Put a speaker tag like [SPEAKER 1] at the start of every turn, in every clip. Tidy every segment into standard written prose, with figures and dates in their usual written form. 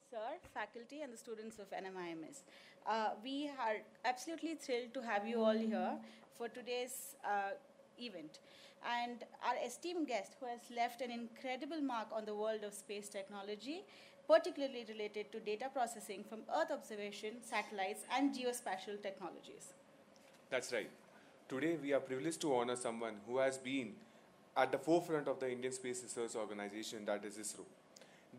[SPEAKER 1] Sir, faculty, and the students of NMIMS. We are absolutely thrilled to have you all here for today's event. And our esteemed guest, who has left an incredible mark on the world of space technology, particularly related to data processing from Earth observation, satellites, and geospatial technologies.
[SPEAKER 2] That's right. Today, we are privileged to honor someone who has been at the forefront of the Indian Space Research Organization, that is ISRO.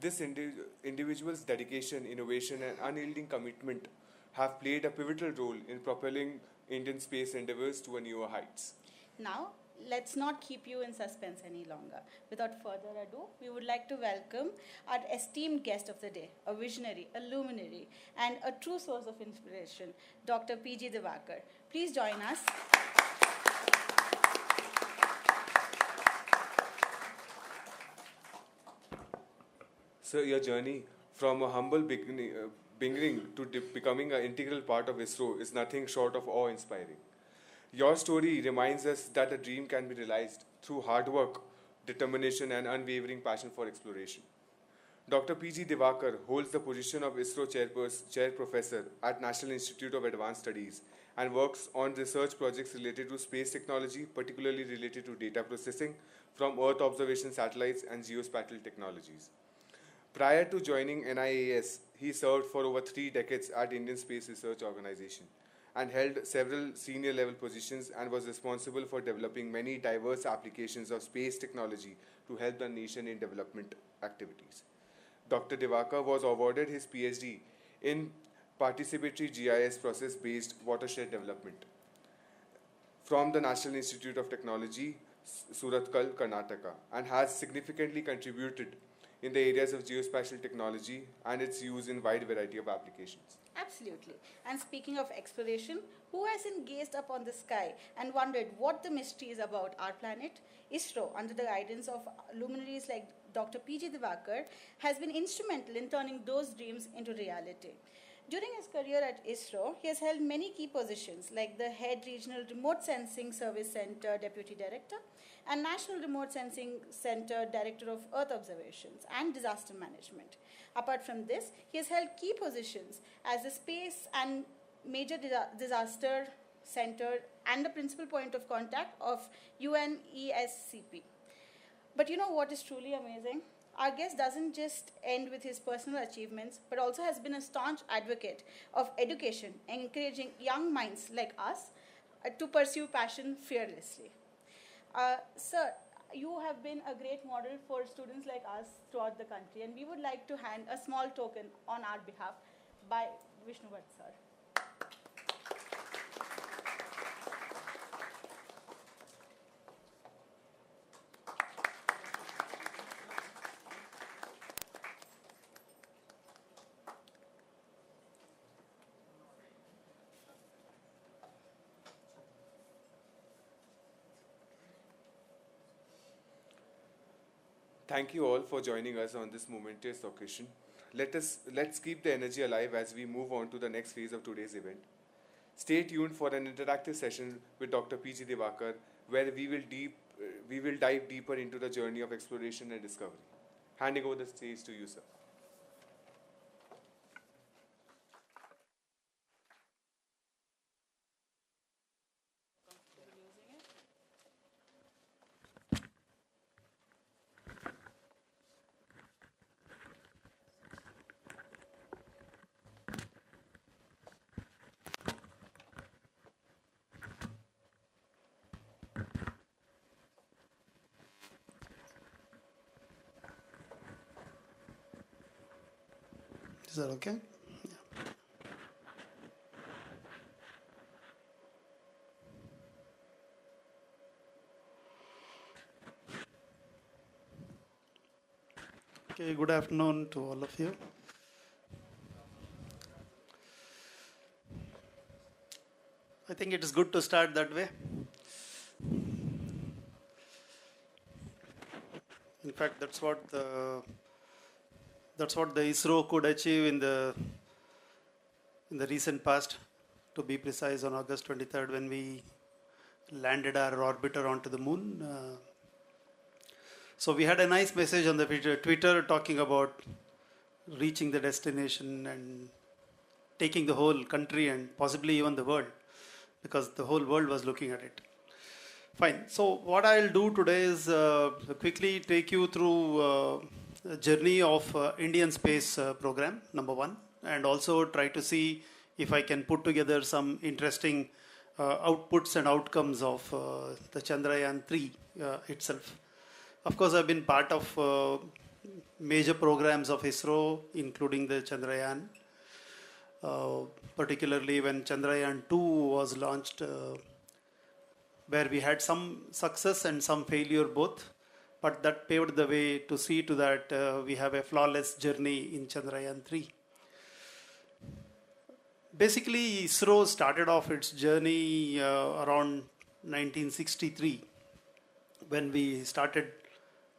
[SPEAKER 2] This individual's dedication, innovation, and unyielding commitment have played a pivotal role in propelling Indian space endeavors to a newer heights.
[SPEAKER 1] Now, let's not keep you in suspense any longer. Without further ado, we would like to welcome our esteemed guest of the day, a visionary, a luminary, and a true source of inspiration, Dr. PG Diwakar. Please join us.
[SPEAKER 2] Sir, your journey from a humble beginning to becoming an integral part of ISRO is nothing short of awe-inspiring. Your story reminds us that a dream can be realized through hard work, determination, and unwavering passion for exploration. Dr. PG Diwakar holds the position of ISRO Chair Professor at National Institute of Advanced Studies and works on research projects related to space technology, particularly related to data processing from Earth observation satellites and geospatial technologies. Prior to joining NIAS, he served for over 3 decades at Indian Space Research Organization and held several senior level positions and was responsible for developing many diverse applications of space technology to help the nation in development activities. Dr. Diwakar was awarded his PhD in participatory GIS process-based watershed development from the National Institute of Technology, Surathkal, Karnataka, and has significantly contributed in the areas of geospatial technology and its use in wide variety of applications.
[SPEAKER 1] Absolutely. And speaking of exploration, who hasn't gazed up on the sky and wondered what the mystery is about our planet? ISRO, under the guidance of luminaries like Dr. PG Diwakar, has been instrumental in turning those dreams into reality. During his career at ISRO, he has held many key positions like the Head Regional Remote Sensing Service Center Deputy Director and National Remote Sensing Center Director of Earth Observations and Disaster Management. Apart from this, he has held key positions as the Space and Major Disaster Center and the principal point of contact of UNESCP. But you know what is truly amazing? Our guest doesn't just end with his personal achievements, but also has been a staunch advocate of education, encouraging young minds like us to pursue passion fearlessly. Sir, you have been a great model for students like us throughout the country, and we would like to hand a small token on our behalf by Vishnuvat sir.
[SPEAKER 2] Thank you all for joining us on this momentous occasion. Let's keep the energy alive as we move on to the next phase of today's event. Stay tuned for an interactive session with Dr. PG Diwakar, where we will dive deeper into the journey of exploration and discovery. Handing over the stage to you, sir.
[SPEAKER 3] Is that okay? Yeah. Okay, good afternoon to all of you. I think it is good to start that way. In fact, that's what the ISRO could achieve in the recent past, to be precise, on August 23rd when we landed our orbiter onto the moon. So we had a nice message on the Twitter talking about reaching the destination and taking the whole country and possibly even the world, because the whole world was looking at it. Fine. So what I'll do today is quickly take you through the journey of Indian space program, number one, and also try to see if I can put together some interesting outputs and outcomes of the Chandrayaan III itself. Of course, I've been part of major programs of ISRO, including the Chandrayaan, particularly when Chandrayaan II was launched, where we had some success and some failure both, but that paved the way to see to that we have a flawless journey in Chandrayaan III. Basically, ISRO started off its journey around 1963, when we started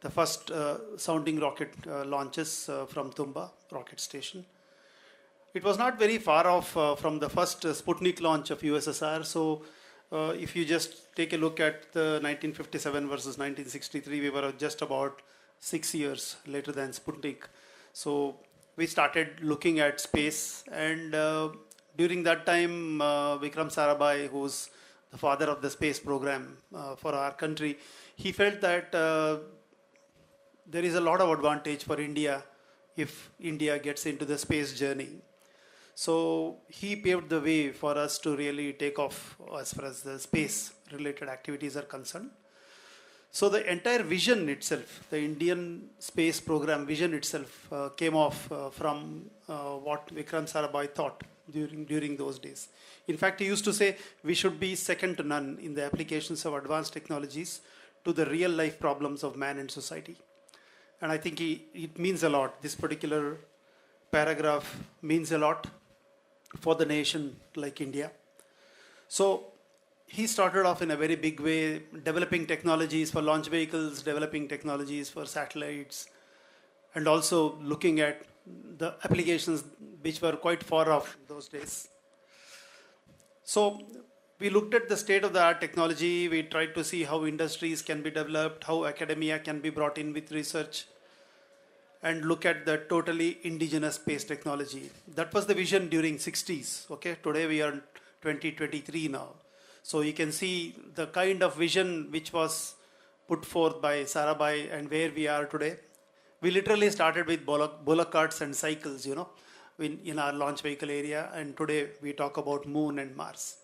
[SPEAKER 3] the first sounding rocket launches from Tumba rocket station. It was not very far off from the first Sputnik launch of USSR. So if you just take a look at the 1957 versus 1963, we were just about 6 years later than Sputnik. So we started looking at space, and during that time, Vikram Sarabhai, who's the father of the space program for our country, he felt that there is a lot of advantage for India if India gets into the space journey. So he paved the way for us to really take off as far as the space related activities are concerned. So the entire vision itself, the Indian space program vision itself came off from what Vikram Sarabhai thought during those days. In fact, he used to say we should be second to none in the applications of advanced technologies to the real life problems of man and society. And I think it means a lot. This particular paragraph means a lot for the nation like India. So he started off in a very big way, developing technologies for launch vehicles, developing technologies for satellites, and also looking at the applications which were quite far off those days. So we looked at the state of the art technology. We tried to see how industries can be developed, how academia can be brought in with research, and look at the totally indigenous space technology. That was the vision during 60s. Okay, today we are 2023 now. So you can see the kind of vision which was put forth by Sarabhai and where we are today. We literally started with bullock carts and cycles, in our launch vehicle area, and today we talk about Moon and Mars.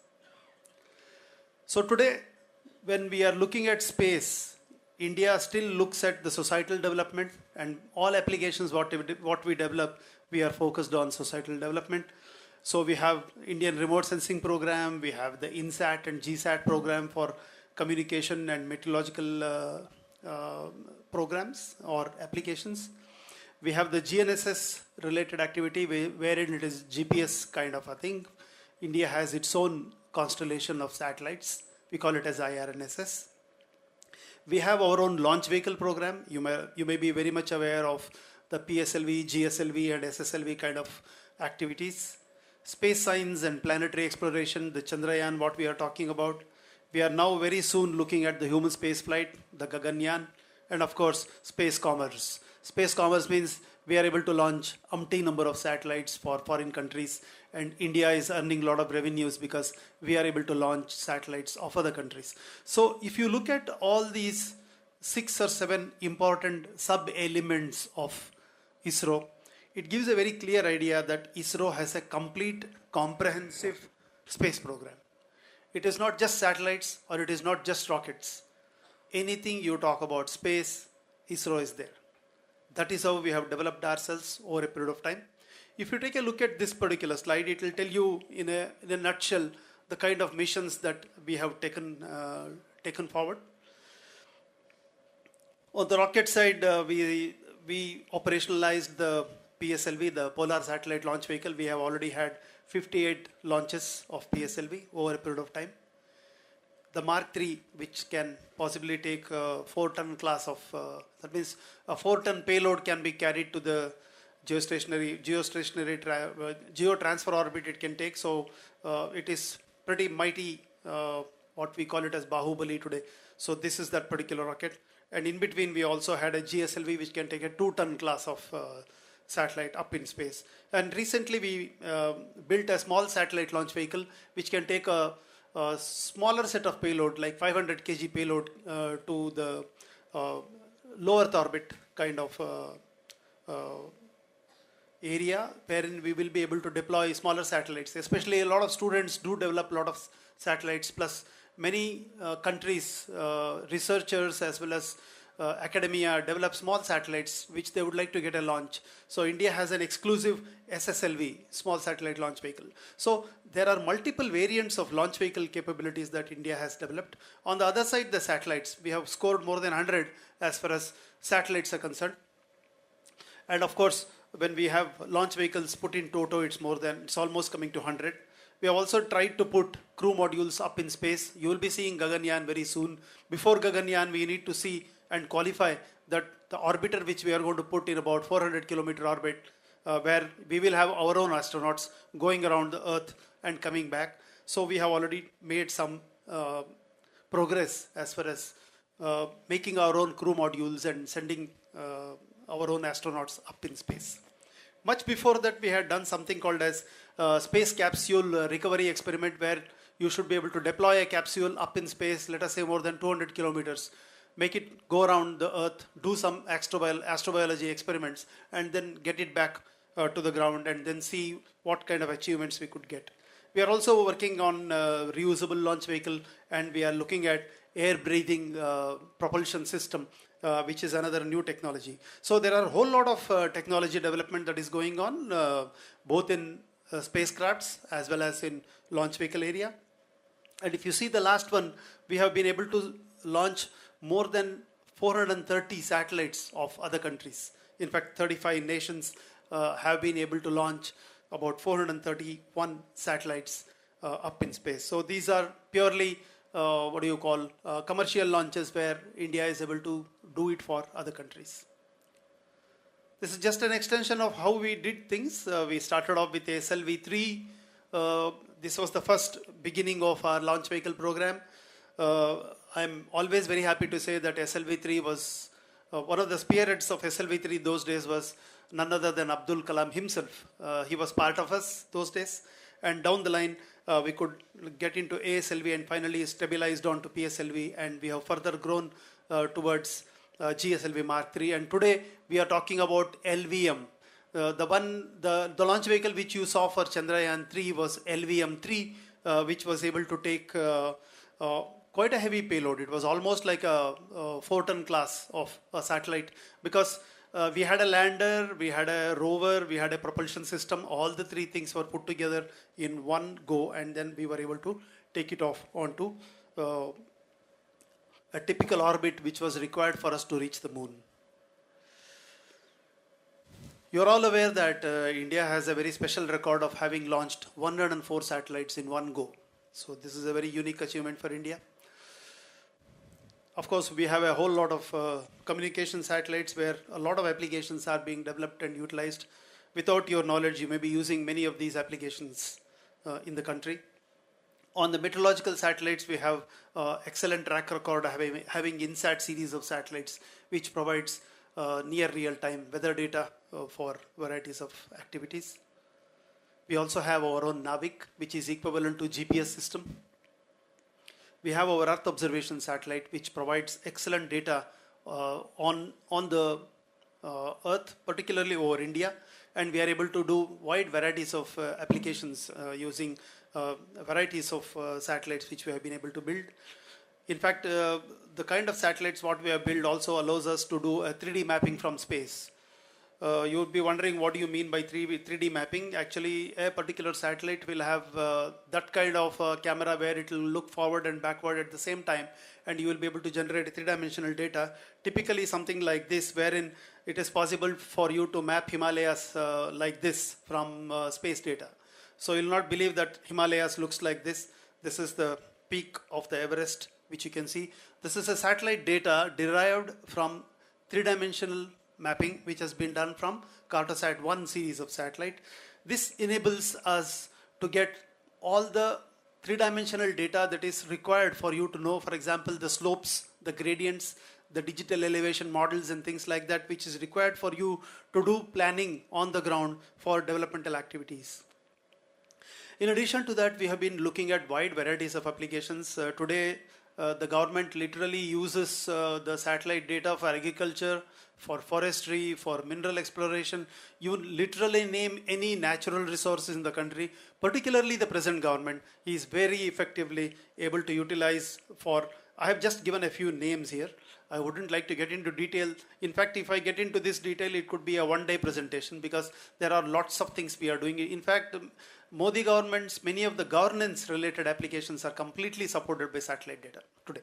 [SPEAKER 3] So today, when we are looking at space, India still looks at the societal development, and all applications what we develop, we are focused on societal development. So we have Indian remote sensing program, we have the INSAT and GSAT program for communication and meteorological programs or applications. We have the GNSS related activity wherein it is GPS kind of a thing. India has its own constellation of satellites. We call it as IRNSS. We have our own launch vehicle program. You may be very much aware of the PSLV, GSLV and SSLV kind of activities. Space science and planetary exploration, the Chandrayaan, what we are talking about. We are now very soon looking at the human space flight, the Gaganyaan, and of course, space commerce. Space commerce means we are able to launch umpteen number of satellites for foreign countries, and India is earning a lot of revenues because we are able to launch satellites of other countries. So if you look at all these 6 or 7 important sub-elements of ISRO, it gives a very clear idea that ISRO has a complete, comprehensive space program. It is not just satellites or it is not just rockets. Anything you talk about space, ISRO is there. That is how we have developed ourselves over a period of time. If you take a look at this particular slide, it will tell you in a nutshell the kind of missions that we have taken forward. On the rocket side, we operationalized the PSLV, the Polar Satellite Launch Vehicle. We have already had 58 launches of PSLV over a period of time. The Mark III, which can possibly take a 4-ton class of, that means a 4-ton payload can be carried to the geotransfer orbit it can take. So it is pretty mighty, what we call it as Bahubali today. So this is that particular rocket. And in between, we also had a GSLV, which can take a 2-ton class of satellite up in space. And recently we built a small satellite launch vehicle which can take a smaller set of payload, like 500 kg payload, to the low Earth orbit kind of area, wherein we will be able to deploy smaller satellites. Especially a lot of students do develop a lot of satellites, plus many countries, researchers as well as academia develop small satellites which they would like to get a launch. So India has an exclusive SSLV, small satellite launch vehicle. So there are multiple variants of launch vehicle capabilities that India has developed. On the other side, the satellites, we have scored more than 100 as far as satellites are concerned. And of course, when we have launch vehicles put in toto, it's almost coming to 100. We have also tried to put crew modules up in space. You will be seeing Gaganyaan very soon. Before Gaganyaan, we need to see and qualify that the orbiter which we are going to put in about 400 kilometer orbit, where we will have our own astronauts going around the Earth and coming back. So we have already made some progress as far as making our own crew modules and sending our own astronauts up in space. Much before that, we had done something called as space capsule recovery experiment, where you should be able to deploy a capsule up in space, let us say more than 200 kilometers, make it go around the Earth, do some astrobiology experiments, and then get it back to the ground, and then see what kind of achievements we could get. We are also working on reusable launch vehicle, and we are looking at air-breathing propulsion system, which is another new technology. So there are a whole lot of technology development that is going on, both in spacecrafts as well as in launch vehicle area. And if you see the last one, we have been able to launch more than 430 satellites of other countries. In fact, 35 nations have been able to launch about 431 satellites up in space. So these are purely commercial launches where India is able to do it for other countries. This is just an extension of how we did things. We started off with SLV-3. This was the first beginning of our launch vehicle program. I'm always very happy to say that SLV-3 was one of the spearheads of SLV-3 those days was none other than Abdul Kalam himself. He was part of us those days. And down the line, we could get into ASLV and finally stabilized onto PSLV, and we have further grown towards GSLV Mark III. And today we are talking about LVM. The launch vehicle which you saw for Chandrayaan III was LVM-3, which was able to take quite a heavy payload. It was almost like a 4-ton class of a satellite, because we had a lander, we had a rover, we had a propulsion system. All the three things were put together in one go, and then we were able to take it off onto a typical orbit which was required for us to reach the moon. You're all aware that India has a very special record of having launched 104 satellites in one go. So this is a very unique achievement for India. Of course, we have a whole lot of communication satellites where a lot of applications are being developed and utilized. Without your knowledge, you may be using many of these applications in the country. On the meteorological satellites, we have excellent track record having INSAT series of satellites, which provides near real-time weather data for varieties of activities. We also have our own NAVIC, which is equivalent to GPS system. We have our Earth observation satellite, which provides excellent data on the Earth, particularly over India, and we are able to do wide varieties of applications using varieties of satellites which we have been able to build. In fact, the kind of satellites what we have built also allows us to do a 3D mapping from space. You would be wondering, what do you mean by 3D mapping? Actually, a particular satellite will have that kind of camera where it will look forward and backward at the same time, and you will be able to generate three-dimensional data. Typically something like this, wherein it is possible for you to map Himalayas like this from space data. So you'll not believe that Himalayas looks like this. This is the peak of the Everest, which you can see. This is a satellite data derived from three-dimensional mapping, which has been done from Cartosat-1 series of satellite. This enables us to get all the three-dimensional data that is required for you to know, for example, the slopes, the gradients, the digital elevation models and things like that, which is required for you to do planning on the ground for developmental activities. In addition to that, we have been looking at wide varieties of applications. Today, the government literally uses the satellite data for agriculture, for forestry, for mineral exploration. You literally name any natural resources in the country, particularly the present government is very effectively able to utilize for. I have just given a few names here. I wouldn't like to get into detail. In fact, if I get into this detail, it could be a one-day presentation because there are lots of things we are doing. In fact, Modi government's many of the governance-related applications are completely supported by satellite data today.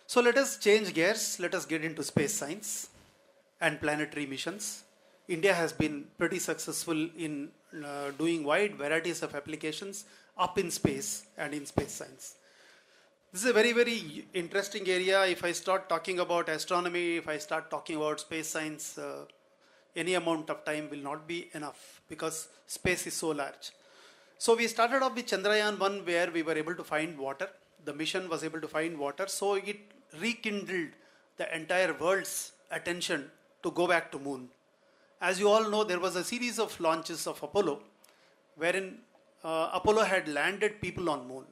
[SPEAKER 3] So let us change gears. Let us get into space science and planetary missions. India has been pretty successful in doing wide varieties of applications up in space and in space science. This is a very, very interesting area. If I start talking about astronomy, if I start talking about space science, any amount of time will not be enough because space is so large. So we started off with Chandrayaan I, where we were able to find water. The mission was able to find water. So it rekindled the entire world's attention to go back to moon. As you all know, there was a series of launches of Apollo, wherein Apollo had landed people on moon.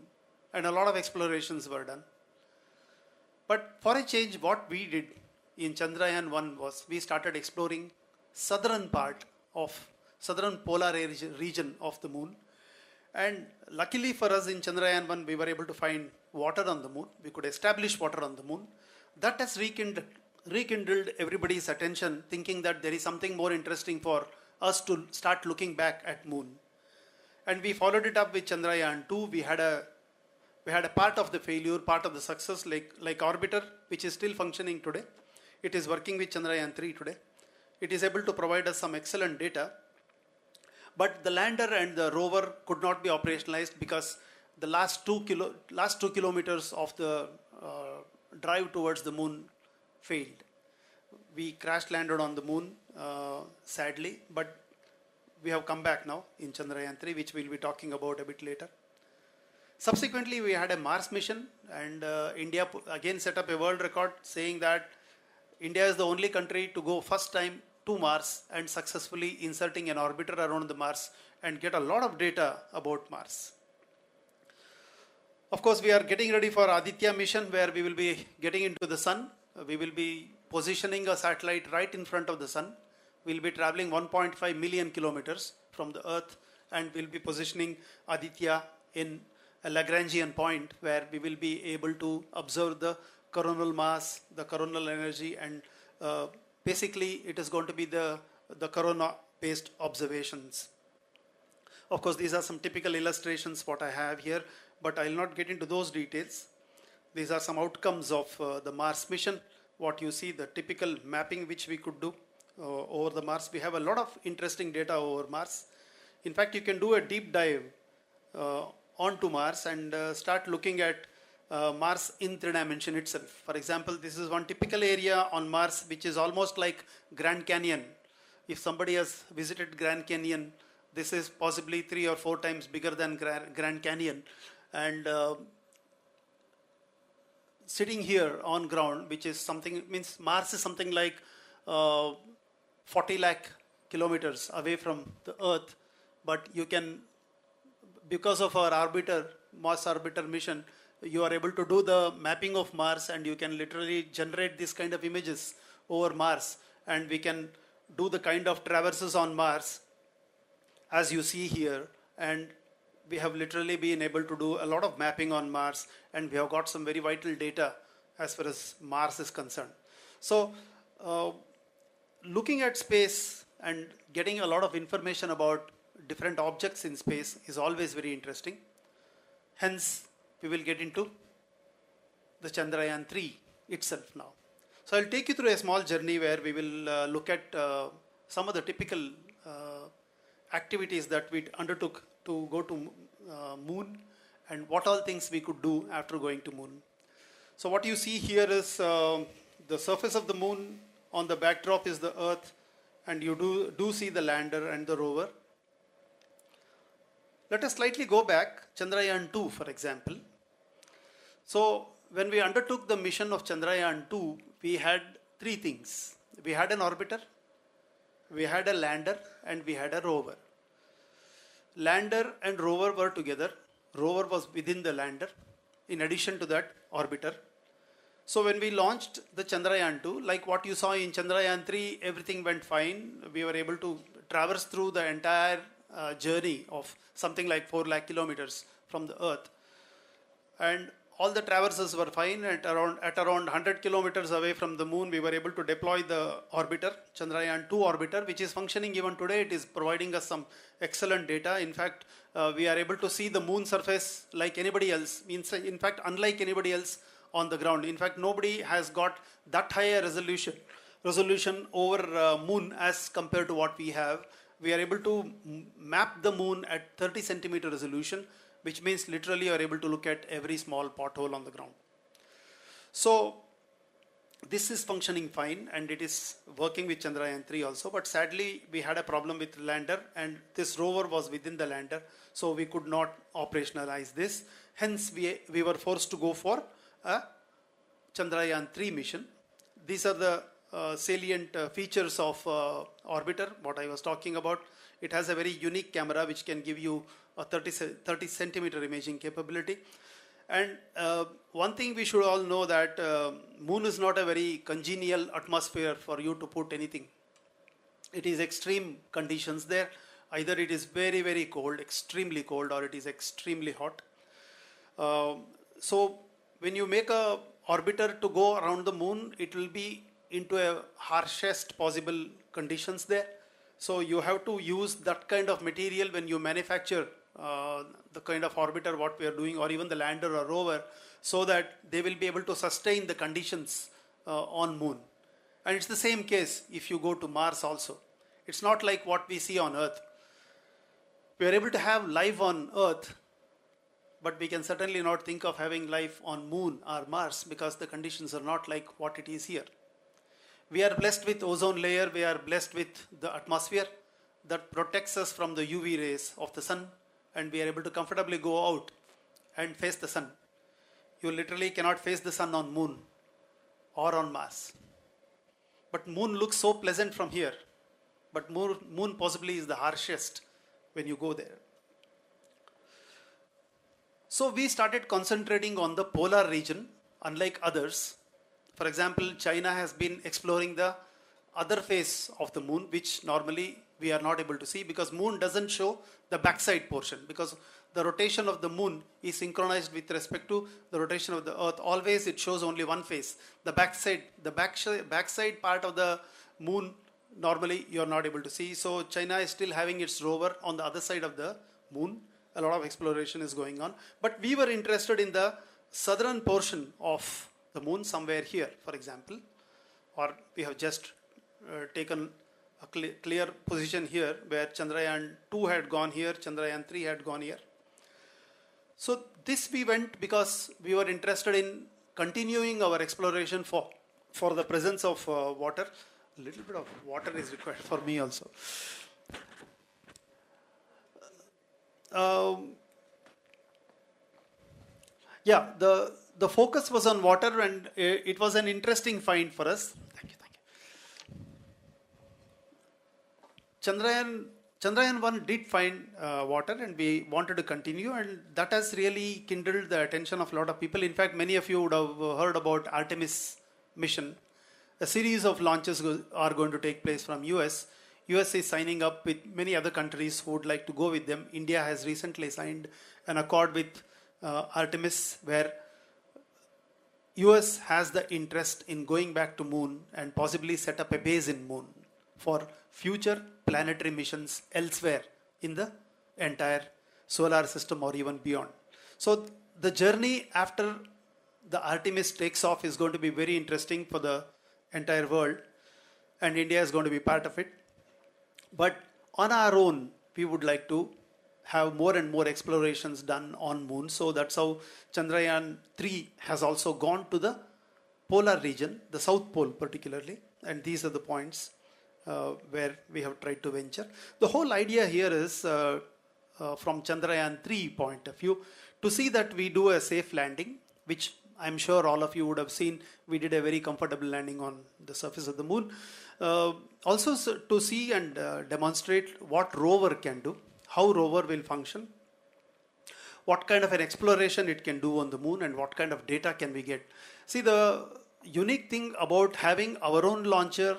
[SPEAKER 3] And a lot of explorations were done. But for a change, what we did in Chandrayaan I was we started exploring southern part of southern polar region of the moon. And luckily for us in Chandrayaan I, we were able to find water on the moon. We could establish water on the moon. That has rekindled everybody's attention, thinking that there is something more interesting for us to start looking back at moon. And we followed it up with Chandrayaan II. We had a part of the failure, part of the success, like Arbiter, which is still functioning today. It is working with Chandrayaan III today. It is able to provide us some excellent data. But the lander and the rover could not be operationalized because the last 2 kilometers of the drive towards the moon failed. We crash landed on the moon, sadly, but we have come back now in Chandrayaan III, which we'll be talking about a bit later. Subsequently, we had a Mars mission, and India again set up a world record saying that India is the only country to go first time to Mars and successfully inserting an orbiter around the Mars and get a lot of data about Mars. Of course, we are getting ready for Aditya Mission, where we will be getting into the sun. We will be positioning a satellite right in front of the sun. We will be traveling 1.5 million kilometers from the Earth, and we will be positioning Aditya in a Lagrangian point where we will be able to observe the coronal mass, the coronal energy, and basically it is going to be the corona-based observations. Of course, these are some typical illustrations what I have here, but I will not get into those details. These are some outcomes of the Mars mission. What you see, the typical mapping which we could do over the Mars. We have a lot of interesting data over Mars. In fact, you can do a deep dive onto Mars and start looking at Mars in 3 dimension itself. For example, this is one typical area on Mars which is almost like Grand Canyon. If somebody has visited Grand Canyon, this is possibly 3 or 4 times bigger than Grand Canyon. And sitting here on ground, which is something, means Mars is something like 40 lakh kilometers away from the Earth, but you can, because of our Moss Arbiter mission, you are able to do the mapping of Mars, and you can literally generate this kind of images over Mars, and we can do the kind of traverses on Mars as you see here, and we have literally been able to do a lot of mapping on Mars, and we have got some very vital data as far as Mars is concerned. So looking at space and getting a lot of information about different objects in space is always very interesting. Hence, we will get into the Chandrayaan III itself now. So I'll take you through a small journey where we will look at some of the typical activities that we undertook to go to moon and what all things we could do after going to moon. So what you see here is the surface of the moon. On the backdrop is the Earth, and you do see the lander and the rover. Let us slightly go back, Chandrayaan II, for example. So when we undertook the mission of Chandrayaan II, we had three things. We had an orbiter, we had a lander, and we had a rover. Lander and rover were together. Rover was within the lander. In addition to that, orbiter. So when we launched the Chandrayaan II, like what you saw in Chandrayaan III, everything went fine. We were able to traverse through the entire journey of something like 4 lakh kilometers from the Earth. And all the traverses were fine. At around 100 kilometers away from the moon, we were able to deploy the orbiter, Chandrayaan II orbiter, which is functioning even today. It is providing us some excellent data. In fact, we are able to see the moon surface like anybody else. In fact, unlike anybody else on the ground. In fact, nobody has got that higher resolution over moon as compared to what we have. We are able to map the moon at 30 centimeter resolution, which means literally you are able to look at every small pothole on the ground. So this is functioning fine, and it is working with Chandrayaan III also, but sadly we had a problem with the lander, and this rover was within the lander, so we could not operationalize this. Hence we were forced to go for a Chandrayaan III mission. These are the salient features of orbiter, what I was talking about. It has a very unique camera which can give you a 30 centimeter imaging capability. And one thing we should all know that moon is not a very congenial atmosphere for you to put anything. It is extreme conditions there. Either it is very, very cold, extremely cold, or it is extremely hot. So when you make a orbiter to go around the moon, it will be into a harshest possible conditions there. So you have to use that kind of material when you manufacture the kind of orbiter what we are doing, or even the lander or rover, so that they will be able to sustain the conditions on moon. And it's the same case if you go to Mars also. It's not like what we see on Earth. We are able to have life on Earth, but we can certainly not think of having life on moon or Mars because the conditions are not like what it is here. We are blessed with ozone layer, we are blessed with the atmosphere that protects us from the UV rays of the sun, and we are able to comfortably go out and face the sun. You literally cannot face the sun on moon or on Mars. But moon looks so pleasant from here, but moon possibly is the harshest when you go there. So we started concentrating on the polar region, unlike others. For example, China has been exploring the other face of the moon, which normally we are not able to see because moon doesn't show the backside portion, because the rotation of the moon is synchronized with respect to the rotation of the Earth. Always it shows only one face. The backside part of the moon normally you are not able to see. So China is still having its rover on the other side of the moon. A lot of exploration is going on. But we were interested in the southern portion of the moon, somewhere here, for example, or we have just taken a clear position here where Chandrayaan II had gone here, Chandrayaan III had gone here. So this we went because we were interested in continuing our exploration for the presence of water. A little bit of water is required for me also. Yeah, the focus was on water, and it was an interesting find for us. Thank you. Chandrayaan 1 did find water, and we wanted to continue, and that has really kindled the attention of a lot of people. In fact, many of you would have heard about Artemis Mission. A series of launches are going to take place from US. US is signing up with many other countries who would like to go with them. India has recently signed an accord with Artemis, where US has the interest in going back to moon and possibly set up a base in moon for future planetary missions elsewhere in the entire solar system or even beyond. So the journey after the Artemis takes off is going to be very interesting for the entire world, and India is going to be part of it. But on our own, we would like to have more and more explorations done on moon. So that's how Chandrayaan 3 has also gone to the polar region, the South Pole particularly. And these are the points where we have tried to venture. The whole idea here is from Chandrayaan 3 point of view to see that we do a safe landing, which I'm sure all of you would have seen, we did a very comfortable landing on the surface of the moon. Also to see and demonstrate what rover can do, how rover will function, what kind of an exploration it can do on the moon, and what kind of data can we get. See, the unique thing about having our own launcher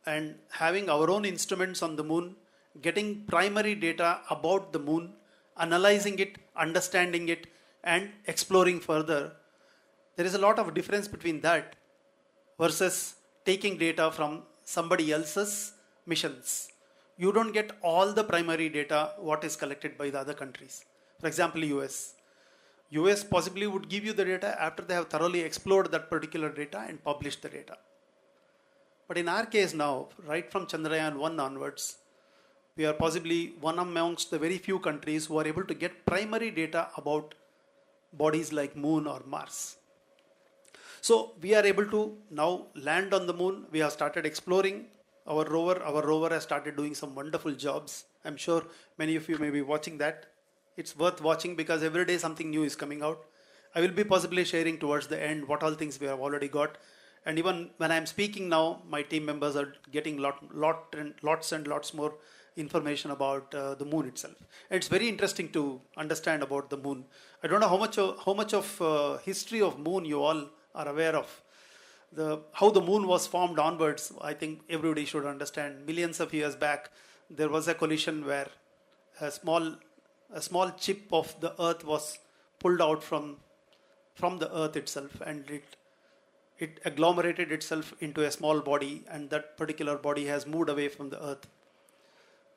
[SPEAKER 3] and having our own instruments on the moon, getting primary data about the moon, analyzing it, understanding it, and exploring further, there is a lot of difference between that versus taking data from somebody else's missions. You don't get all the primary data what is collected by the other countries. For example, US possibly would give you the data after they have thoroughly explored that particular data and published the data. But in our case now, right from Chandrayaan I onwards, we are possibly one amongst the very few countries who are able to get primary data about bodies like Moon or Mars. So we are able to now land on the moon. We have started exploring our rover. Our rover has started doing some wonderful jobs. I'm sure many of you may be watching that. It's worth watching because every day something new is coming out. I will be possibly sharing towards the end what all things we have already got. And even when I'm speaking now, my team members are getting lots and lots more information about the moon itself. And it's very interesting to understand about the moon. I don't know how much of history of moon you all are aware of. How the moon was formed onwards. I think everybody should understand. Millions of years back, there was a collision where a small chip of the Earth was pulled out from the Earth itself, and it agglomerated itself into a small body, and that particular body has moved away from the Earth.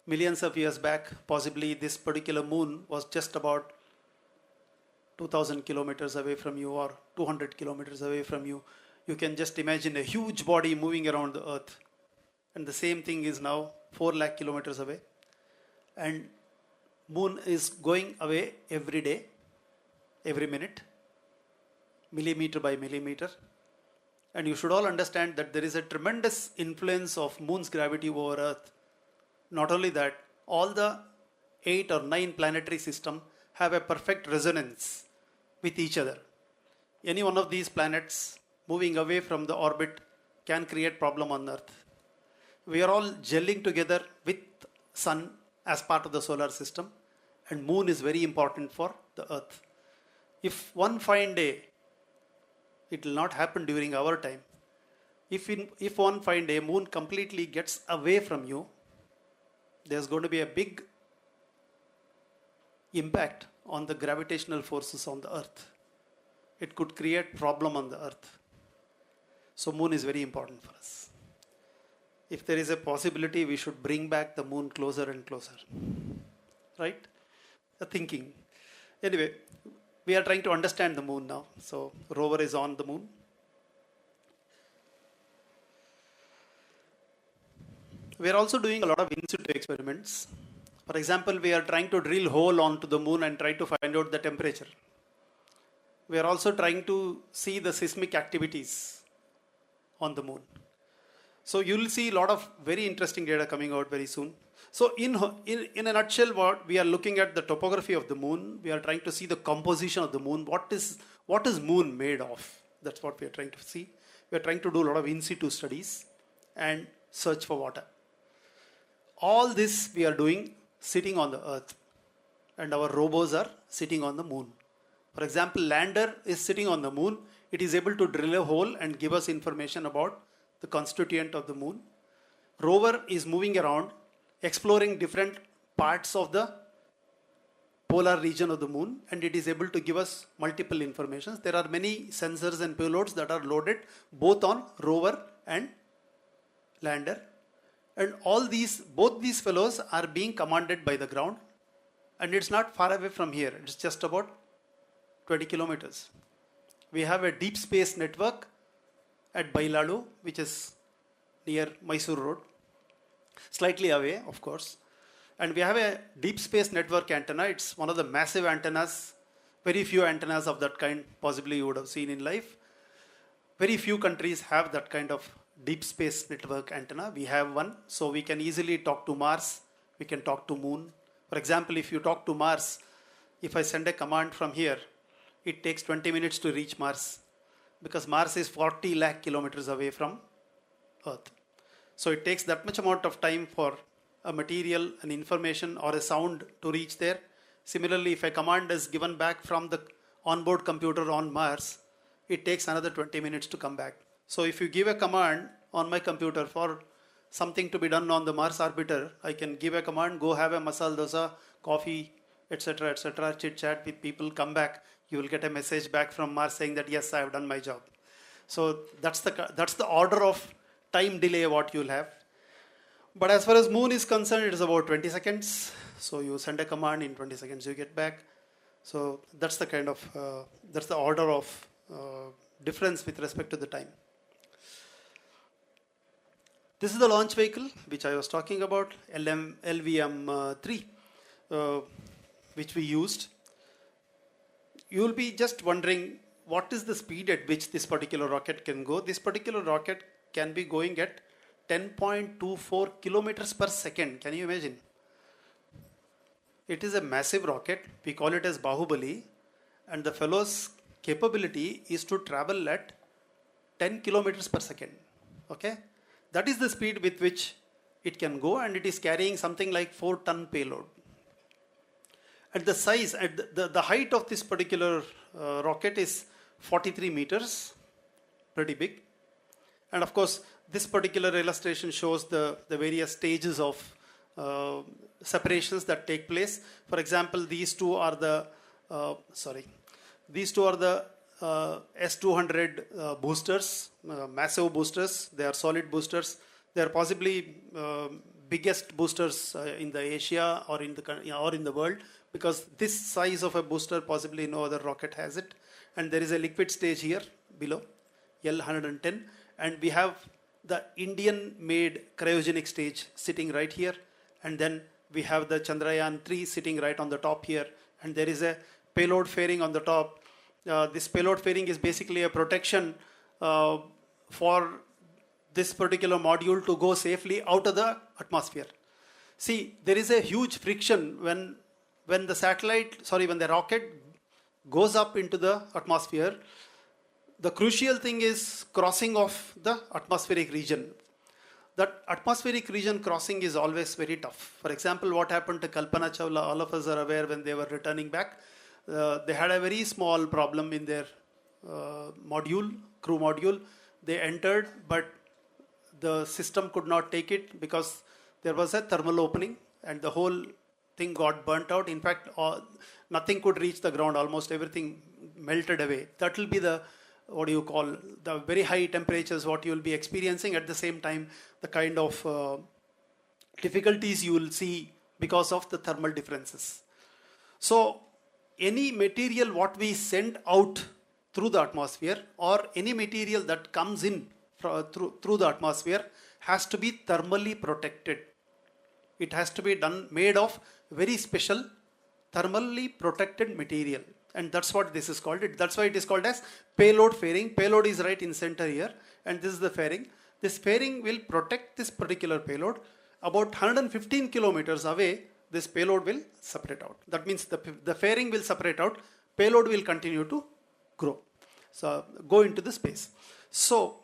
[SPEAKER 3] Millions of years back, possibly this particular moon was just about 2000 kilometers away from you or 200 kilometers away from you. You can just imagine a huge body moving around the Earth. And the same thing is now 4 lakh kilometers away. And moon is going away every day, every minute, millimeter by millimeter. And you should all understand that there is a tremendous influence of moon's gravity over Earth. Not only that, all the 8 or 9 planetary systems have a perfect resonance with each other. Any one of these planets moving away from the orbit can create problem on Earth. We are all gelling together with sun as part of the solar system, and moon is very important for the Earth. If one fine day, it will not happen during our time. If one fine day moon completely gets away from you, there's going to be a big impact on the gravitational forces on the Earth. It could create problem on the Earth. So moon is very important for us. If there is a possibility, we should bring back the moon closer and closer. Right? The thinking. Anyway, we are trying to understand the moon now. So rover is on the moon. We are also doing a lot of in situ experiments. For example, we are trying to drill hole onto the moon and try to find out the temperature. We are also trying to see the seismic activities on the moon. So you will see a lot of very interesting data coming out very soon. So in a nutshell, what we are looking at the topography of the moon. We are trying to see the composition of the moon. What is moon made of? That's what we are trying to see. We are trying to do a lot of in situ studies and search for water. All this we are doing sitting on the Earth, and our robots are sitting on the moon. For example, lander is sitting on the moon. It is able to drill a hole and give us information about the constituent of the moon. Rover is moving around, exploring different parts of the polar region of the moon, and it is able to give us multiple informations. There are many sensors and payloads that are loaded both on rover and lander. And both these fellows are being commanded by the ground, and it's not far away from here. It's just about 20 kilometers. We have a deep space network at Bangalore, which is near Mysore Road, slightly away, of course. And we have a deep space network antenna. It's one of the massive antennas. Very few antennas of that kind possibly you would have seen in life. Very few countries have that kind of deep space network antenna. We have one, so we can easily talk to Mars. We can talk to Moon. For example, if you talk to Mars, if I send a command from here, it takes 20 minutes to reach Mars, because Mars is 40 lakh kilometers away from Earth. So it takes that much amount of time for a material, an information or a sound to reach there. Similarly, if a command is given back from the onboard computer on Mars, it takes another 20 minutes to come back. So if you give a command on my computer for something to be done on the Mars orbiter, I can give a command, go have a masala dosa, coffee, etc., chit chat with people, come back. You will get a message back from Mars saying that yes, I have done my job. So that's the order of time delay what you'll have. But as far as Moon is concerned, it is about 20 seconds. So you send a command, in 20 seconds you get back. So that's the kind of that's the order of difference with respect to the time. This is the launch vehicle which I was talking about, LVM-3, which we used. You will be just wondering what is the speed at which this particular rocket can go. This particular rocket can be going at 10.24 kilometers per second. Can you imagine? It is a massive rocket. We call it as Bahubali, and the fellow's capability is to travel at 10 kilometers per second. Okay? That is the speed with which it can go, and it is carrying something like 4-ton payload. At the size, at the height of this particular rocket is 43 meters, pretty big. And of course, this particular illustration shows the various stages of separations that take place. For example, these two are the S200 boosters, massive boosters. They are solid boosters. They are possibly biggest boosters in the Asia or in the world, because this size of a booster possibly no other rocket has it. And there is a liquid stage here below, L110, and we have the Indian-made cryogenic stage sitting right here, and then we have the Chandrayaan III sitting right on the top here, and there is a payload fairing on the top. This payload fairing is basically a protection for this particular module to go safely out of the atmosphere. See, there is a huge friction when the rocket goes up into the atmosphere. The crucial thing is crossing of the atmospheric region. That atmospheric region crossing is always very tough. For example, what happened to Kalpana Chawla, all of us are aware when they were returning back. They had a very small problem in their crew module. They entered, but the system could not take it because there was a thermal opening and the whole thing got burnt out. In fact, nothing could reach the ground. Almost everything melted away. That will be the very high temperatures what you will be experiencing. At the same time, the kind of difficulties you will see because of the thermal differences. So any material what we send out through the atmosphere, or any material that comes in through the atmosphere, has to be thermally protected. It has to be made of very special thermally protected material. And that's what this is called. That's why it is called as payload fairing. Payload is right in center here, and this is the fairing. This fairing will protect this particular payload. About 115 kilometers away, this payload will separate out. That means the fairing will separate out, payload will continue to grow. So go into the space. So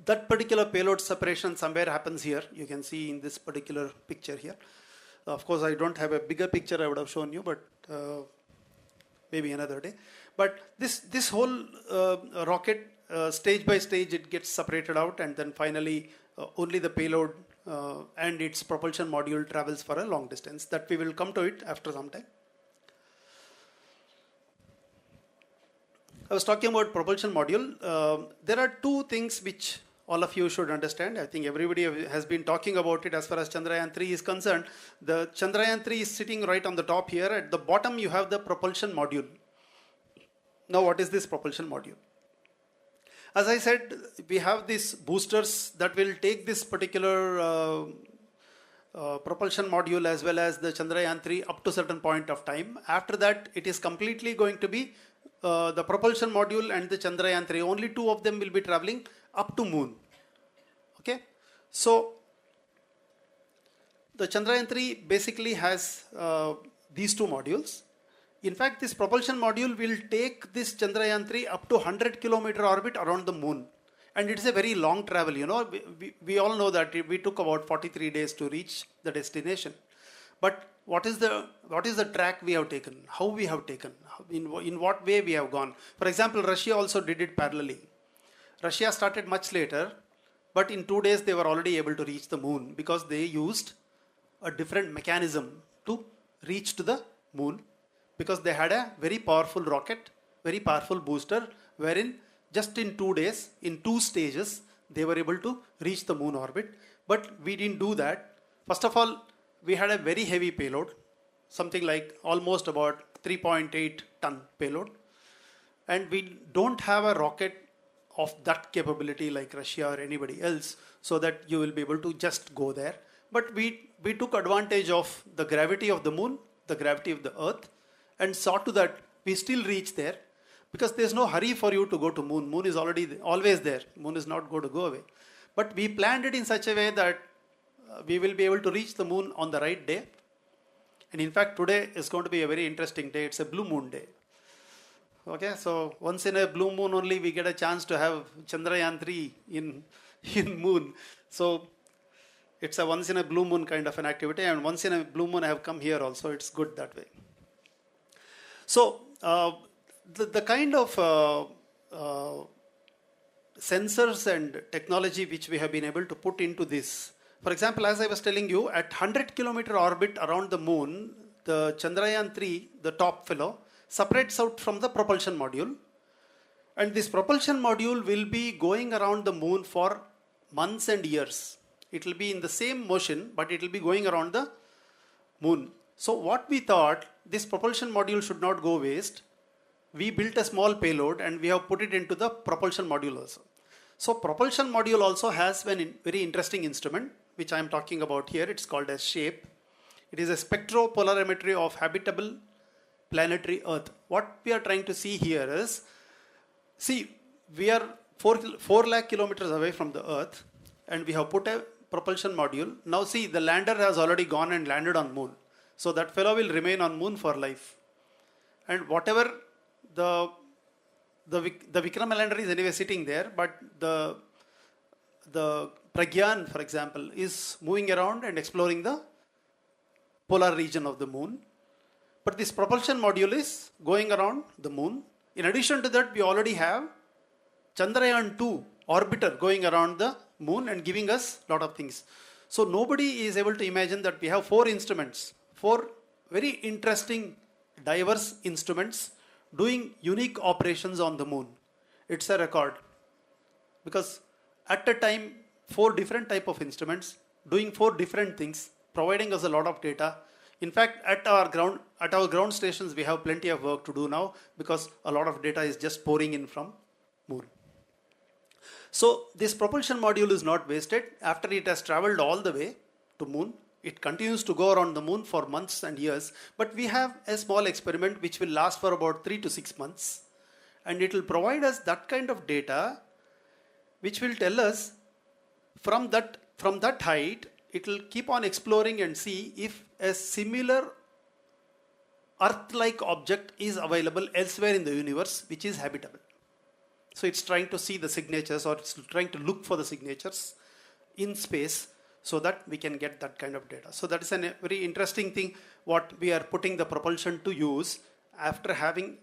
[SPEAKER 3] that particular payload separation somewhere happens here. You can see in this particular picture here. Of course, I don't have a bigger picture I would have shown you, but maybe another day. But this whole rocket, stage by stage, it gets separated out, and then finally only the payload and its propulsion module travels for a long distance. That we will come to it after some time. I was talking about propulsion module. There are two things which all of you should understand. I think everybody has been talking about it as far as Chandrayaan III is concerned. The Chandrayaan III is sitting right on the top here. At the bottom, you have the propulsion module. Now, what is this propulsion module? As I said, we have these boosters that will take this particular propulsion module as well as the Chandrayaan III up to a certain point of time. After that, it is completely going to be the propulsion module and the Chandrayaan III. Only two of them will be traveling up to moon. Okay, so the Chandrayaan III basically has these two modules. In fact, this propulsion module will take this Chandrayaan 3 up to 100-kilometer orbit around the moon. And it's a very long travel, you know. We all know that we took about 43 days to reach the destination. But what is the track we have taken? How we have taken? In what way we have gone? For example, Russia also did it parallelly. Russia started much later, but in 2 days they were already able to reach the moon because they used a different mechanism to reach to the moon, because they had a very powerful rocket, very powerful booster, wherein just in 2 days, in 2 stages, they were able to reach the moon orbit. But we didn't do that. First of all, we had a very heavy payload, something like almost about 3.8 ton payload. And we don't have a rocket of that capability like Russia or anybody else, so that you will be able to just go there. But we took advantage of the gravity of the moon, the gravity of the earth, and saw to that we still reach there, because there's no hurry for you to go to moon. Moon is always there. Moon is not going to go away. But we planned it in such a way that we will be able to reach the moon on the right day. And in fact, today is going to be a very interesting day. It's a blue moon day. Okay, so once in a blue moon only we get a chance to have Chandrayaan 3 in moon. So it's a once in a blue moon kind of an activity, and once in a blue moon I have come here also. It's good that way. So the kind of sensors and technology which we have been able to put into this. For example, as I was telling you, at 100-kilometer orbit around the moon, the Chandrayaan 3, the top fellow, separates out from the propulsion module. And this propulsion module will be going around the moon for months and years. It will be in the same motion, but it will be going around the moon. So what we thought, this propulsion module should not go waste. We built a small payload and we have put it into the propulsion module also. So propulsion module also has a very interesting instrument, which I am talking about here. It's called as SHAPE. It is a spectropolarimetry of habitable planetary Earth. What we are trying to see here is, see, we are 4 lakh kilometers away from the Earth, and we have put a propulsion module. Now see, the lander has already gone and landed on moon. So that fellow will remain on moon for life. And whatever the Vikram lander is anyway sitting there, but the Pragyan, for example, is moving around and exploring the polar region of the moon. But this propulsion module is going around the moon. In addition to that, we already have Chandrayaan II orbiter going around the moon and giving us a lot of things. So nobody is able to imagine that we have 4 instruments, 4 very interesting, diverse instruments doing unique operations on the moon. It's a record. Because at a time, 4 different type of instruments doing 4 different things, providing us a lot of data. In fact, at our ground stations, we have plenty of work to do now, because a lot of data is just pouring in from moon. So this propulsion module is not wasted. After it has traveled all the way to moon, it continues to go around the moon for months and years. But we have a small experiment which will last for about 3 to 6 months. And it will provide us that kind of data which will tell us from that height, it will keep on exploring and see if a similar Earth-like object is available elsewhere in the universe which is habitable. So it's trying to see the signatures, or it's trying to look for the signatures in space, so that we can get that kind of data. So that is a very interesting thing what we are putting the propulsion to use after having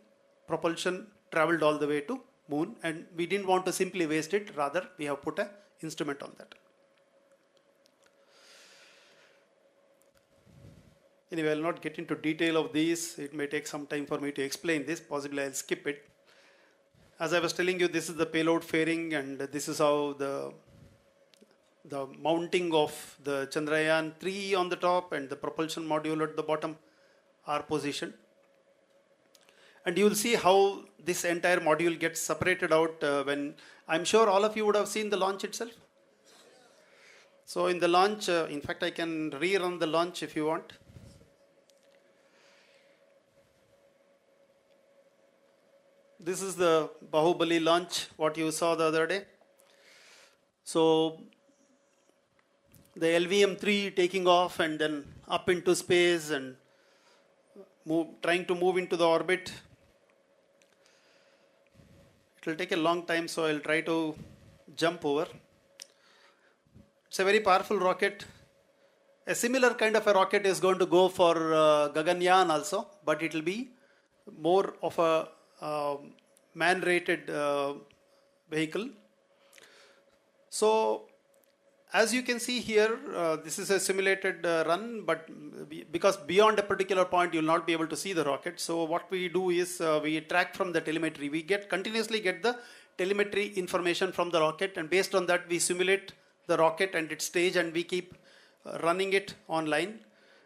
[SPEAKER 3] propulsion traveled all the way to moon, and we didn't want to simply waste it, rather we have put an instrument on that. Anyway, I will not get into detail of these. It may take some time for me to explain this. Possibly I will skip it. As I was telling you, this is the payload fairing, and this is how the mounting of the Chandrayaan 3 on the top and the propulsion module at the bottom are positioned. And you will see how this entire module gets separated out when, I'm sure all of you would have seen the launch itself. So in the launch, in fact, I can rerun the launch if you want. This is the Bahubali launch, what you saw the other day. So the LVM-3 taking off and then up into space, and trying to move into the orbit. It will take a long time, so I'll try to jump over. It's a very powerful rocket. A similar kind of a rocket is going to go for Gaganyaan also, but it will be more of a man-rated vehicle. So, as you can see here, this is a simulated run, but because beyond a particular point, you will not be able to see the rocket. So, what we do is we track from the telemetry. We continuously get the telemetry information from the rocket, and based on that, we simulate the rocket and its stage, and we keep running it online.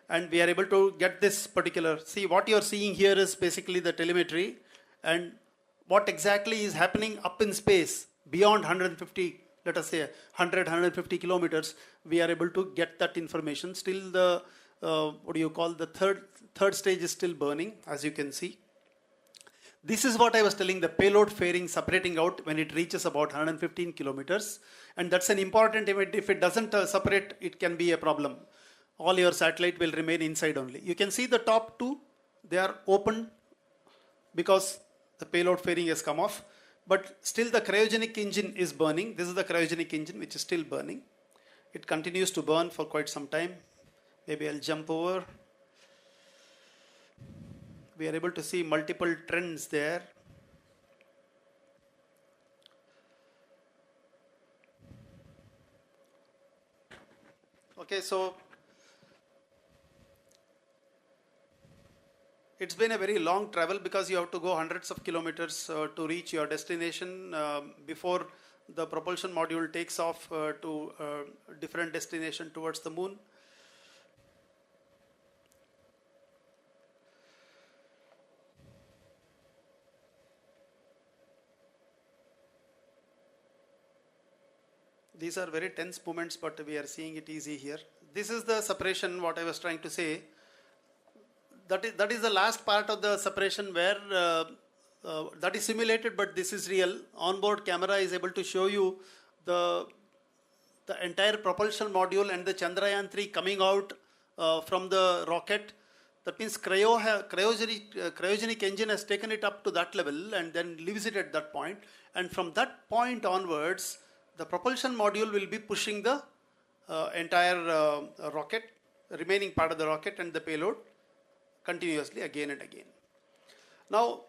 [SPEAKER 3] And we are able to get this particular, see what you are seeing here is basically the telemetry, and what exactly is happening up in space beyond 150, let us say 150 kilometers, we are able to get that information. Still the, the third stage is still burning, as you can see. This is what I was telling, the payload fairing separating out when it reaches about 115 kilometers. And that's an important event. If it doesn't separate, it can be a problem. All your satellite will remain inside only. You can see the top two, they are open because the payload fairing has come off. But still the cryogenic engine is burning. This is the cryogenic engine which is still burning. It continues to burn for quite some time. Maybe I'll jump over. We are able to see multiple trends there. Okay, so it's been a very long travel because you have to go hundreds of kilometers to reach your destination before the propulsion module takes off to a different destination towards the moon. These are very tense moments, but we are seeing it easy here. This is the separation, what I was trying to say. That is the last part of the separation where that is simulated, but this is real. Onboard camera is able to show you the entire propulsion module and the Chandrayaan III coming out from the rocket. That means cryogenic engine has taken it up to that level and then leaves it at that point. And from that point onwards, the propulsion module will be pushing the entire rocket, remaining part of the rocket and the payload continuously again and again. Now,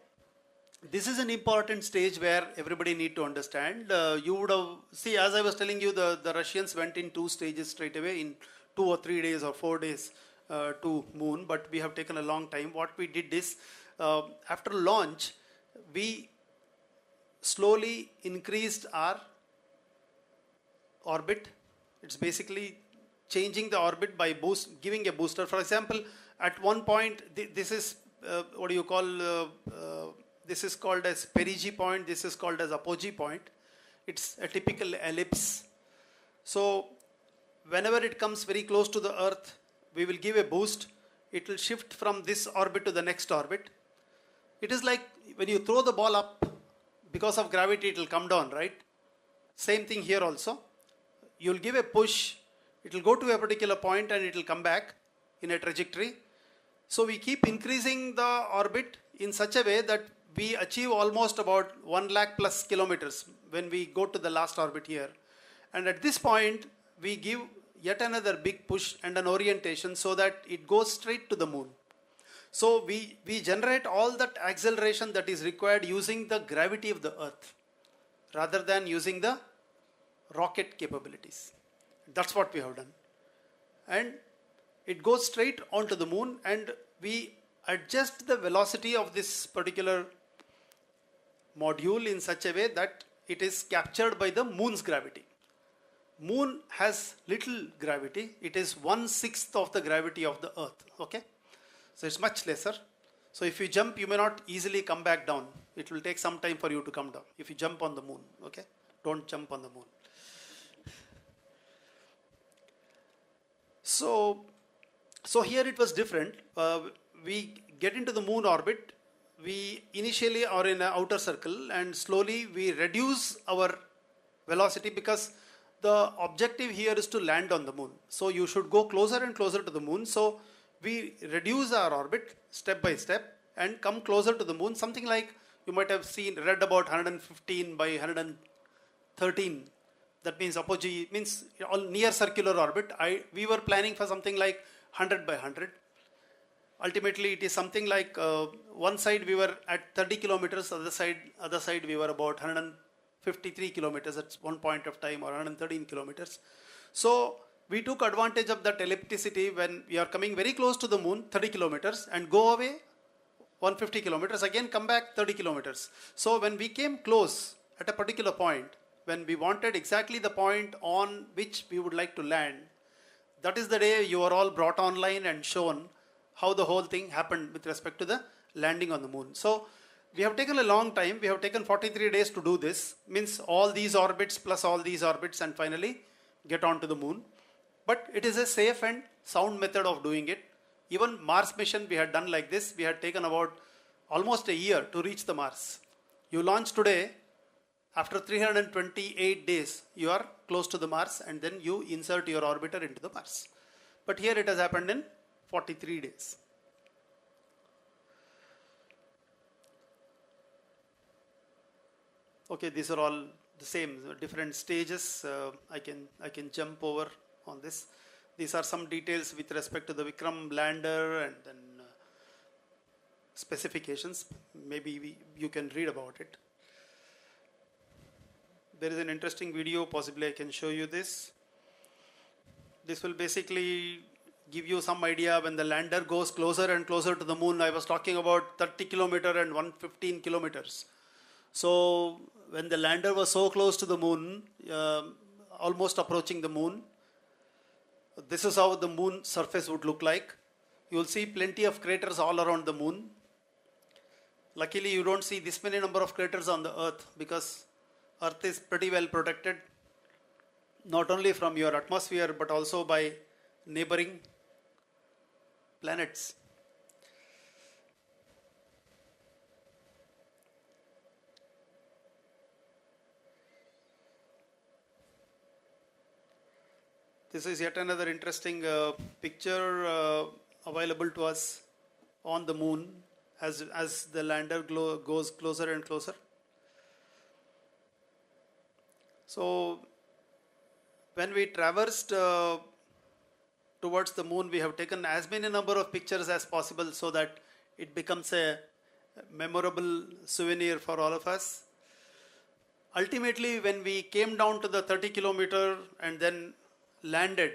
[SPEAKER 3] this is an important stage where everybody need to understand. You would have, see, as I was telling you, the Russians went in 2 stages straight away in 2 or 3 days or 4 days to moon, but we have taken a long time. What we did is, after launch, we slowly increased our orbit. It's basically changing the orbit by giving a booster. For example, at one point, this is this is called as perigee point, this is called as apogee point. It's a typical ellipse. So whenever it comes very close to the Earth, we will give a boost. It will shift from this orbit to the next orbit. It is like when you throw the ball up, because of gravity, it will come down, right? Same thing here also. You will give a push, it will go to a particular point and it will come back in a trajectory. So we keep increasing the orbit in such a way that we achieve almost about 1 lakh plus kilometers when we go to the last orbit here. And at this point, we give yet another big push and an orientation so that it goes straight to the moon. So we generate all that acceleration that is required using the gravity of the Earth rather than using the rocket capabilities. That's what we have done. And it goes straight onto the moon, and we adjust the velocity of this particular module in such a way that it is captured by the moon's gravity. Moon has little gravity. It is 1/6 of the gravity of the Earth. Okay? So it's much lesser. So if you jump, you may not easily come back down. It will take some time for you to come down if you jump on the moon. Okay? Don't jump on the moon. So here it was different. We get into the moon orbit. We initially are in an outer circle, and slowly we reduce our velocity because the objective here is to land on the moon. So you should go closer and closer to the moon. So we reduce our orbit step by step and come closer to the moon, something like you might have read about 115 by 113. That means apogee, means all near circular orbit. We were planning for something like 100 by 100. Ultimately, it is something like one side we were at 30 kilometers, other side we were about 153 kilometers at one point of time, or 113 kilometers. So we took advantage of that ellipticity when we are coming very close to the moon, 30 kilometers, and go away 150 kilometers, again come back 30 kilometers. So when we came close at a particular point, when we wanted exactly the point on which we would like to land, that is the day you are all brought online and shown how the whole thing happened with respect to the landing on the moon. So we have taken a long time. We have taken 43 days to do this. Means all these orbits plus all these orbits and finally get onto the moon. But it is a safe and sound method of doing it. Even Mars mission we had done like this. We had taken about almost a year to reach the Mars. You launch today, after 328 days, you are close to the Mars, and then you insert your orbiter into the Mars. But here it has happened in 43 days. Okay, these are all the same, different stages. I can jump over on this. These are some details with respect to the Vikram lander and then specifications. Maybe you can read about it. There is an interesting video, possibly I can show you this. This will basically give you some idea when the lander goes closer and closer to the moon. I was talking about 30 kilometers and 115 kilometers. So when the lander was so close to the moon, almost approaching the moon, this is how the moon surface would look like. You will see plenty of craters all around the moon. Luckily, you don't see this many number of craters on the Earth, because Earth is pretty well protected, not only from your atmosphere, but also by neighboring planets. This is yet another interesting picture available to us on the moon as the lander goes closer and closer. So when we traversed towards the moon, we have taken as many number of pictures as possible so that it becomes a memorable souvenir for all of us. Ultimately, when we came down to the 30 kilometer and then landed,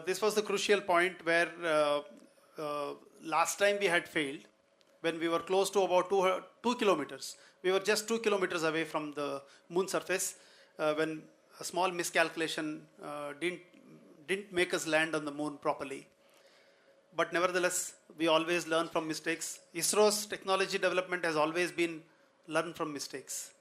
[SPEAKER 3] this was the crucial point where last time we had failed. When we were close to about 2 kilometers, we were just 2 kilometers away from the moon surface, when a small miscalculation didn't make us land on the moon properly. But nevertheless, we always learn from mistakes. ISRO's technology development has always been learn from mistakes.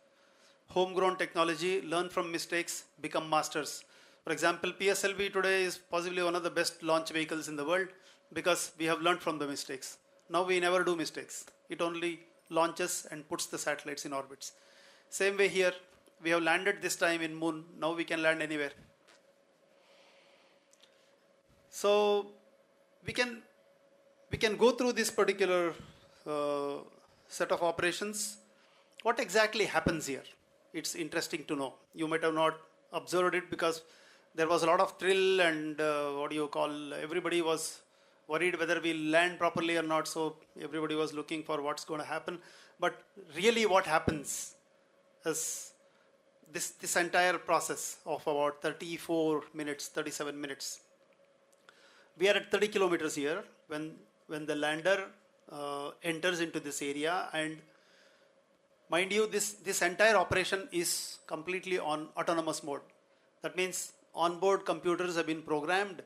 [SPEAKER 3] Homegrown technology, learn from mistakes, become masters. For example, PSLV today is possibly one of the best launch vehicles in the world because we have learned from the mistakes. Now we never do mistakes. It only launches and puts the satellites in orbits. Same way here, we have landed this time in moon. Now we can land anywhere. So we can go through this particular set of operations. What exactly happens here? It's interesting to know. You might have not observed it because there was a lot of thrill and everybody was worried whether we'll land properly or not. So everybody was looking for what's going to happen. But really what happens is this entire process of about 34 minutes, 37 minutes. We are at 30 kilometers here when the lander enters into this area, and mind you, this entire operation is completely on autonomous mode. That means onboard computers have been programmed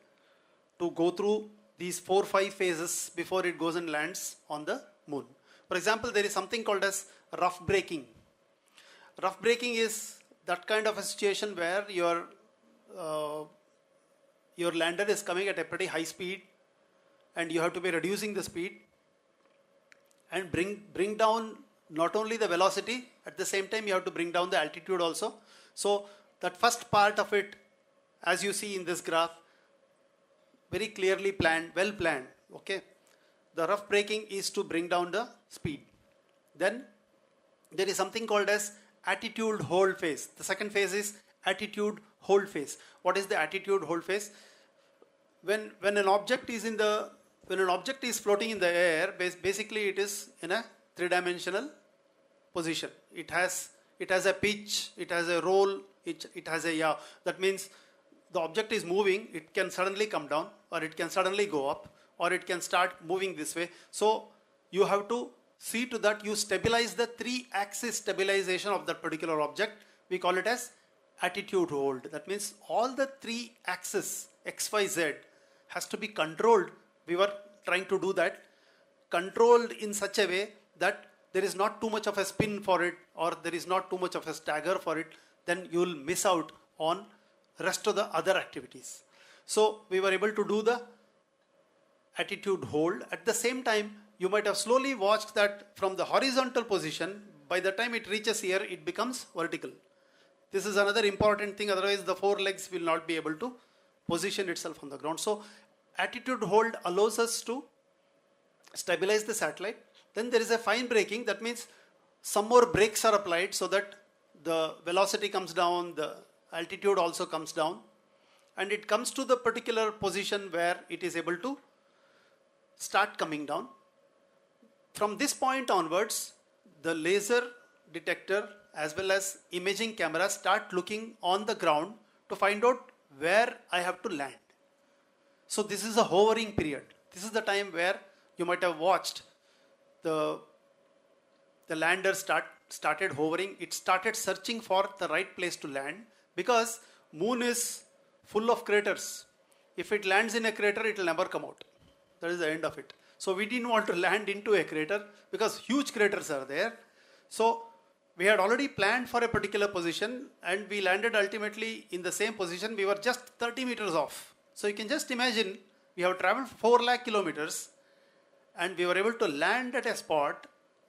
[SPEAKER 3] to go through these 4-5 phases before it goes and lands on the moon. For example, there is something called as rough braking. Rough braking is that kind of a situation where your lander is coming at a pretty high speed and you have to be reducing the speed and bring down not only the velocity, at the same time you have to bring down the altitude also. So that first part of it, as you see in this graph, very clearly planned, well planned. Okay, the rough braking is to bring down the speed. Then there is something called as attitude hold phase. The second phase is attitude hold phase. What is the attitude hold phase? When an object is floating in the air, basically it is in a three-dimensional position. It has a pitch, it has a roll, it has a yaw. That means the object is moving, it can suddenly come down, or it can suddenly go up, or it can start moving this way. So you have to see to that you stabilize the three-axis stabilization of that particular object. We call it as attitude hold. That means all the three axes, X, Y, Z, has to be controlled. We were trying to do that, controlled in such a way that there is not too much of a spin for it, or there is not too much of a stagger for it. Then you will miss out on rest of the other activities. So we were able to do the attitude hold. At the same time, you might have slowly watched that from the horizontal position, by the time it reaches here, it becomes vertical. This is another important thing, otherwise the four legs will not be able to position itself on the ground. So attitude hold allows us to stabilize the satellite. Then there is a fine braking. That means some more brakes are applied so that the velocity comes down, the altitude also comes down, and it comes to the particular position where it is able to start coming down. From this point onwards, the laser detector as well as imaging camera start looking on the ground to find out where I have to land. So this is a hovering period. This is the time where you might have watched the lander started hovering. It started searching for the right place to land, because moon is full of craters. If it lands in a crater, it will never come out. That is the end of it. So we didn't want to land into a crater because huge craters are there. So we had already planned for a particular position, and we landed ultimately in the same position. We were just 30 meters off. So you can just imagine, we have traveled 4 lakh kilometers, and we were able to land at a spot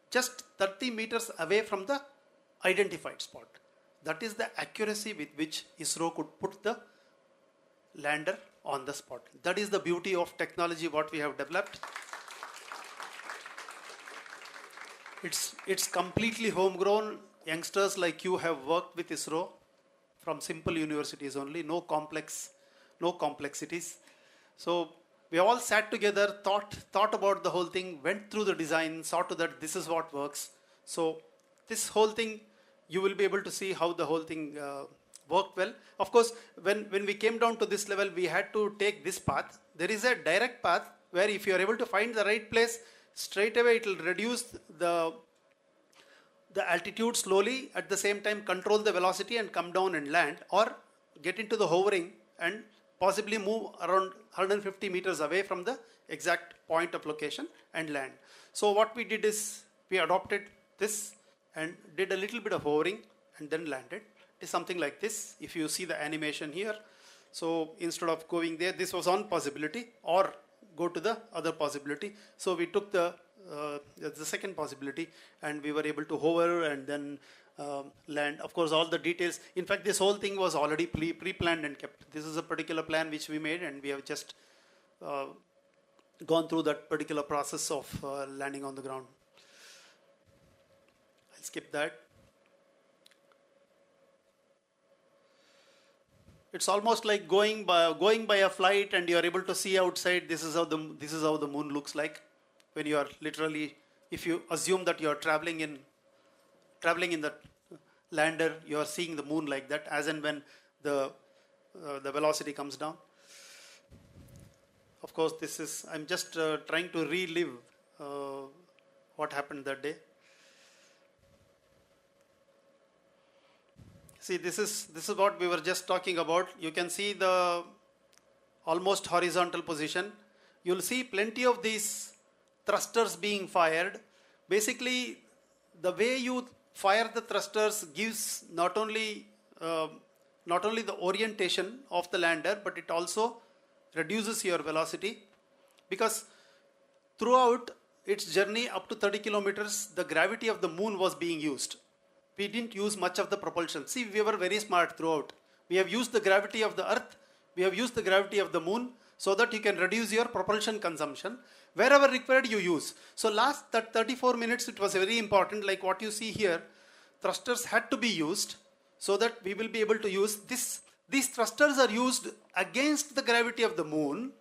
[SPEAKER 3] just 30 meters away from the identified spot. That is the accuracy with which ISRO could put the lander on the spot. That is the beauty of technology what we have developed. It's completely homegrown. Youngsters like you have worked with ISRO from simple universities only, no complexities. So we all sat together, thought about the whole thing, went through the design, saw to that this is what works. So this whole thing, you will be able to see how the whole thing worked well. Of course, when we came down to this level, we had to take this path. There is a direct path where if you are able to find the right place, straight away it will reduce the altitude slowly, at the same time control the velocity and come down and land, or get into the hovering and possibly move around 150 meters away from the exact point of location and land. So what we did is we adopted this and did a little bit of hovering and then landed. It is something like this. If you see the animation here, so instead of going there, this was one possibility, or go to the other possibility. So we took the second possibility, and we were able to hover and then land. Of course, all the details. In fact, this whole thing was already pre-planned and kept. This is a particular plan which we made, and we have just gone through that particular process of landing on the ground. I'll skip that. It's almost like going by a flight, and you are able to see outside. This is how the moon looks like when you are literally, if you assume that you are traveling in the lander, you are seeing the moon like that, as and when the velocity comes down. Of course, I'm just trying to relive what happened that day. See, this is what we were just talking about. You can see the almost horizontal position. You'll see plenty of these thrusters being fired. Basically, the way you fire the thrusters gives not only the orientation of the lander, but it also reduces your velocity, because throughout its journey up to 30 kilometers, the gravity of the moon was being used. We didn't use much of the propulsion. See, we were very smart throughout. We have used the gravity of the earth, we have used the gravity of the moon, so that you can reduce your propulsion consumption. Wherever required, you use. So last that 34 minutes, it was very important, like what you see here, thrusters had to be used so that we will be able to use this. These thrusters are used against the gravity of the moon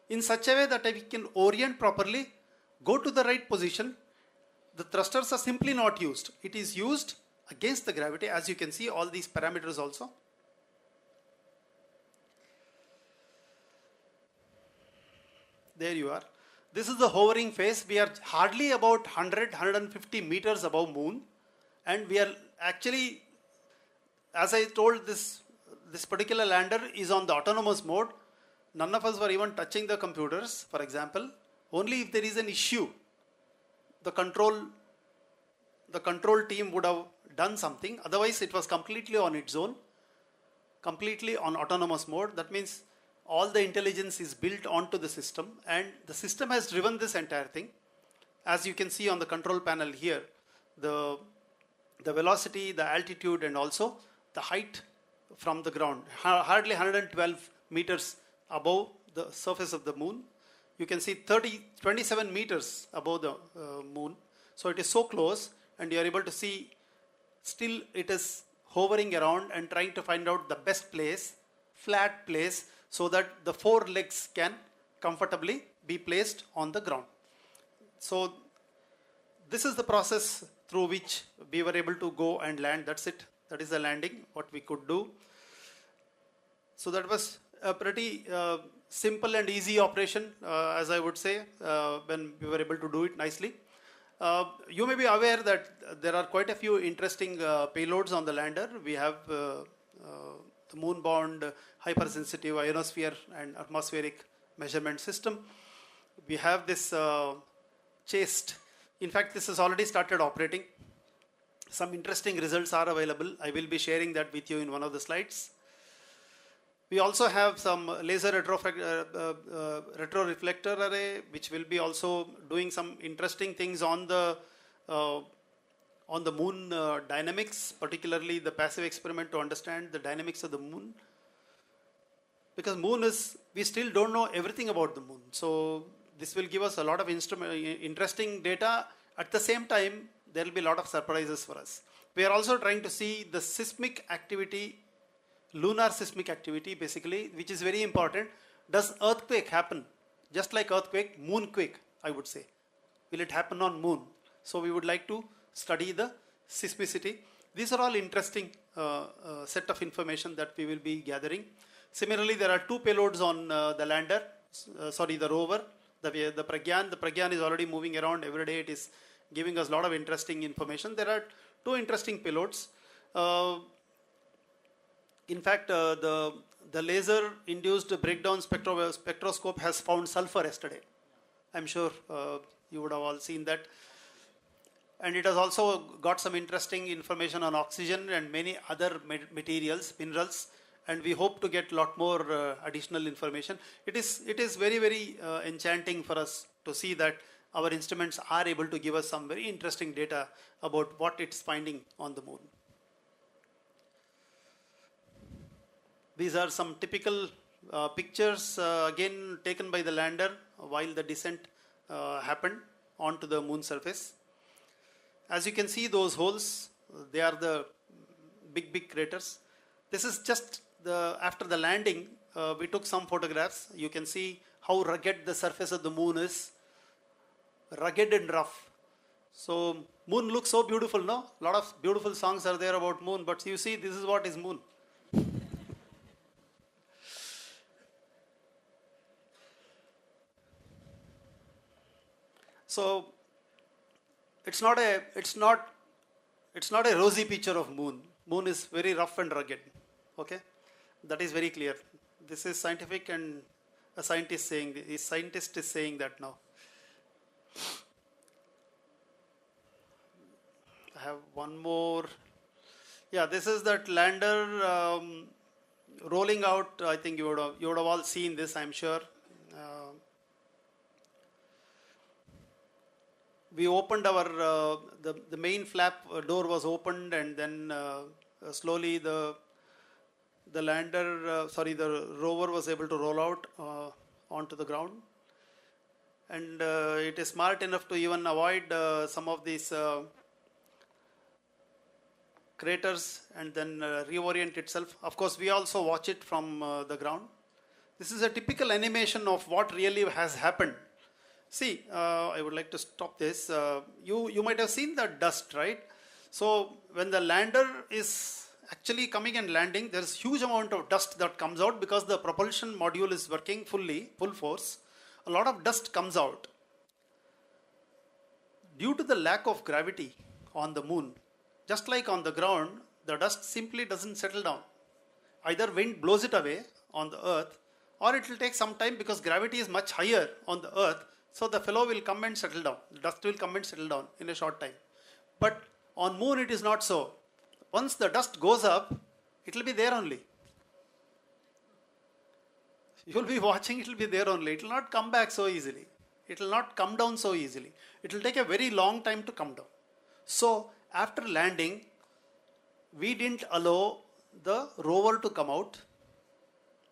[SPEAKER 3] in such a way that we can orient properly, go to the right position. The thrusters are simply not used. It is used against the gravity, as you can see all these parameters also. There you are. This is the hovering phase. We are hardly about 100-150 meters above moon, and we are actually, as I told, this particular lander is on the autonomous mode. None of us were even touching the computers, for example. Only if there is an issue, the control team would have done something. Otherwise, it was completely on its own, completely on autonomous mode. That means all the intelligence is built onto the system, and the system has driven this entire thing. As you can see on the control panel here, the velocity, the altitude, and also the height from the ground, hardly 112 meters above the surface of the moon. You can see 27 meters above the moon. So it is so close, and you are able to see still it is hovering around and trying to find out the best place, flat place, so that the four legs can comfortably be placed on the ground. So this is the process through which we were able to go and land. That's it. That is the landing, what we could do. So that was a pretty simple and easy operation, as I would say, when we were able to do it nicely. You may be aware that there are quite a few interesting payloads on the lander. We have the moon-bound hypersensitive ionosphere and atmospheric measurement system. We have this chased. In fact, this has already started operating. Some interesting results are available. I will be sharing that with you in one of the slides. We also have some laser retroreflector array, which will be also doing some interesting things on the moon dynamics, particularly the passive experiment to understand the dynamics of the moon. Because moon is, we still don't know everything about the moon. So this will give us a lot of interesting data. At the same time, there will be a lot of surprises for us. We are also trying to see the seismic activity, lunar seismic activity basically, which is very important. Does earthquake happen? Just like earthquake, moonquake, I would say. Will it happen on moon? So we would like to study the seismicity. These are all interesting set of information that we will be gathering. Similarly, there are two payloads on the lander, the rover, the Pragyan. The Pragyan is already moving around every day. It is giving us a lot of interesting information. There are two interesting payloads. In fact, the laser-induced breakdown spectroscope has found sulfur yesterday. I'm sure you would have all seen that. And it has also got some interesting information on oxygen and many other materials, minerals. And we hope to get a lot more additional information. It is very, very enchanting for us to see that our instruments are able to give us some very interesting data about what it's finding on the moon. These are some typical pictures, again taken by the lander while the descent happened onto the moon surface. As you can see, those holes, they are the big craters. This is just after the landing, we took some photographs. You can see how rugged the surface of the moon is, rugged and rough. So moon looks so beautiful, no? A lot of beautiful songs are there about moon, but you see, this is what is moon. So it's not a rosy picture of moon. Moon is very rough and rugged. Okay, that is very clear. This is scientific, and a scientist is saying that now. I have one more. Yeah, this is that lander rolling out. I think you would have all seen this, I'm sure. We opened our the main flap door was opened, and then slowly the rover was able to roll out onto the ground. And it is smart enough to even avoid some of these craters and then reorient itself. Of course, we also watch it from the ground. This is a typical animation of what really has happened. See, I would like to stop this. You might have seen the dust, right? So when the lander is actually coming and landing, there's huge amount of dust that comes out because the propulsion module is working full force. A lot of dust comes out. Due to the lack of gravity on the moon, just like on the ground, the dust simply doesn't settle down. Either wind blows it away on the earth, or it will take some time because gravity is much higher on the earth, so the fellow will come and settle down. The dust will come and settle down in a short time. But on moon it is not so. Once the dust goes up, it will be there only. You will be watching, it will be there only. It will not come back so easily. It will not come down so easily. It will take a very long time to come down. So after landing, we didn't allow the rover to come out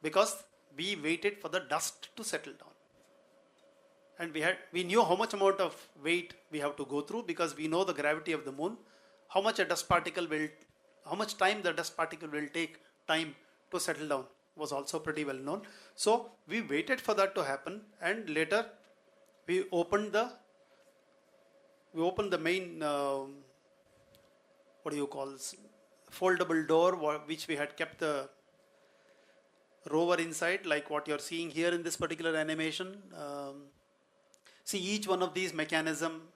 [SPEAKER 3] because we waited for the dust to settle down. And we knew how much amount of weight we have to go through because we know the gravity of the moon, how much time the dust particle will take time to settle down was also pretty well known. So we waited for that to happen, and later we opened the main foldable door which we had kept the rover inside, like what you're seeing here in this particular animation. See, each one of these mechanism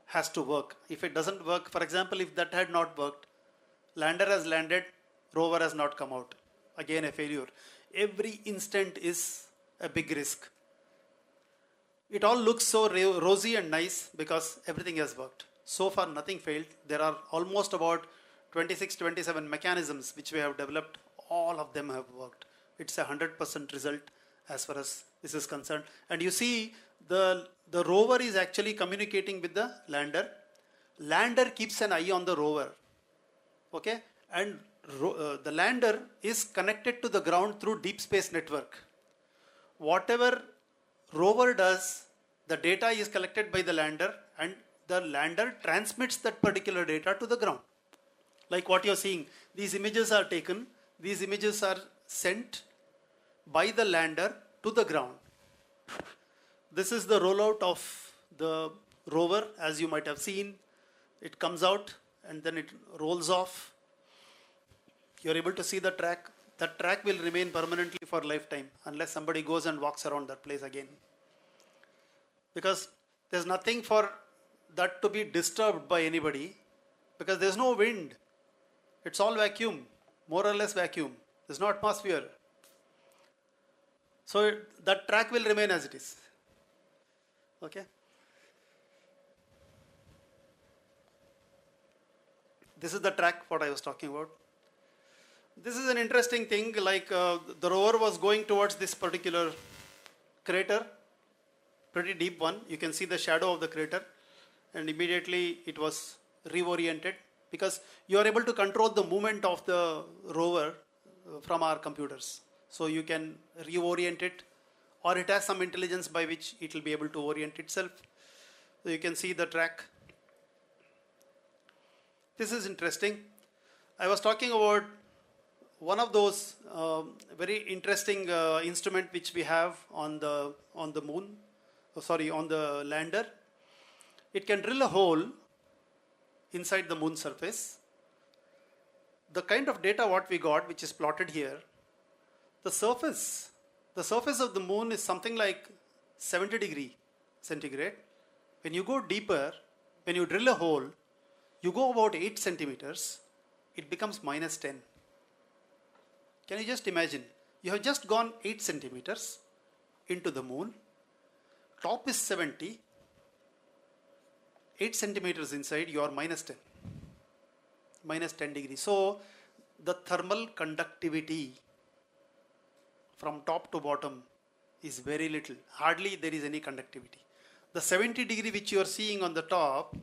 [SPEAKER 3] has to work. If it doesn't work, for example, if that had not worked, lander has landed, rover has not come out. Again, a failure. Every instant is a big risk. It all looks so rosy and nice because everything has worked. So far, nothing failed. There are almost about 26, 27 mechanisms which we have developed. All of them have worked. It's 100% result as far as this is concerned. And you see, the rover is actually communicating with the lander. Lander keeps an eye on the rover. Okay? And the lander is connected to the ground through deep space network. Whatever rover does, the data is collected by the lander, and the lander transmits that particular data to the ground. Like what you're seeing, these images are taken, these images are sent by the lander to the ground. This is the rollout of the rover, as you might have seen. It comes out and then it rolls off. You're able to see the track. That track will remain permanently for lifetime unless somebody goes and walks around that place again. Because there's nothing for that to be disturbed by anybody, because there's no wind. It's all vacuum, more or less vacuum. There's no atmosphere. So that track will remain as it is. Okay. This is the track what I was talking about. This is an interesting thing, like the rover was going towards this particular crater, pretty deep one. You can see the shadow of the crater, and immediately it was reoriented because you are able to control the movement of the rover from our computers. So you can reorient it, or it has some intelligence by which it will be able to orient itself. So you can see the track. This is interesting. I was talking about one of those very interesting instrument which we have on the moon, on the lander. It can drill a hole inside the moon surface. The kind of data what we got, which is plotted here, the surface of the moon is something like 70 degree centigrade. When you go deeper, when you drill a hole, you go about 8 centimeters, it becomes minus 10. Can you just imagine? You have just gone 8 centimeters into the moon. Top is 70. 8 centimeters inside, you are minus 10. Minus 10 degrees. So the thermal conductivity from top to bottom is very little. Hardly there is any conductivity. The 70 degree which you are seeing on the top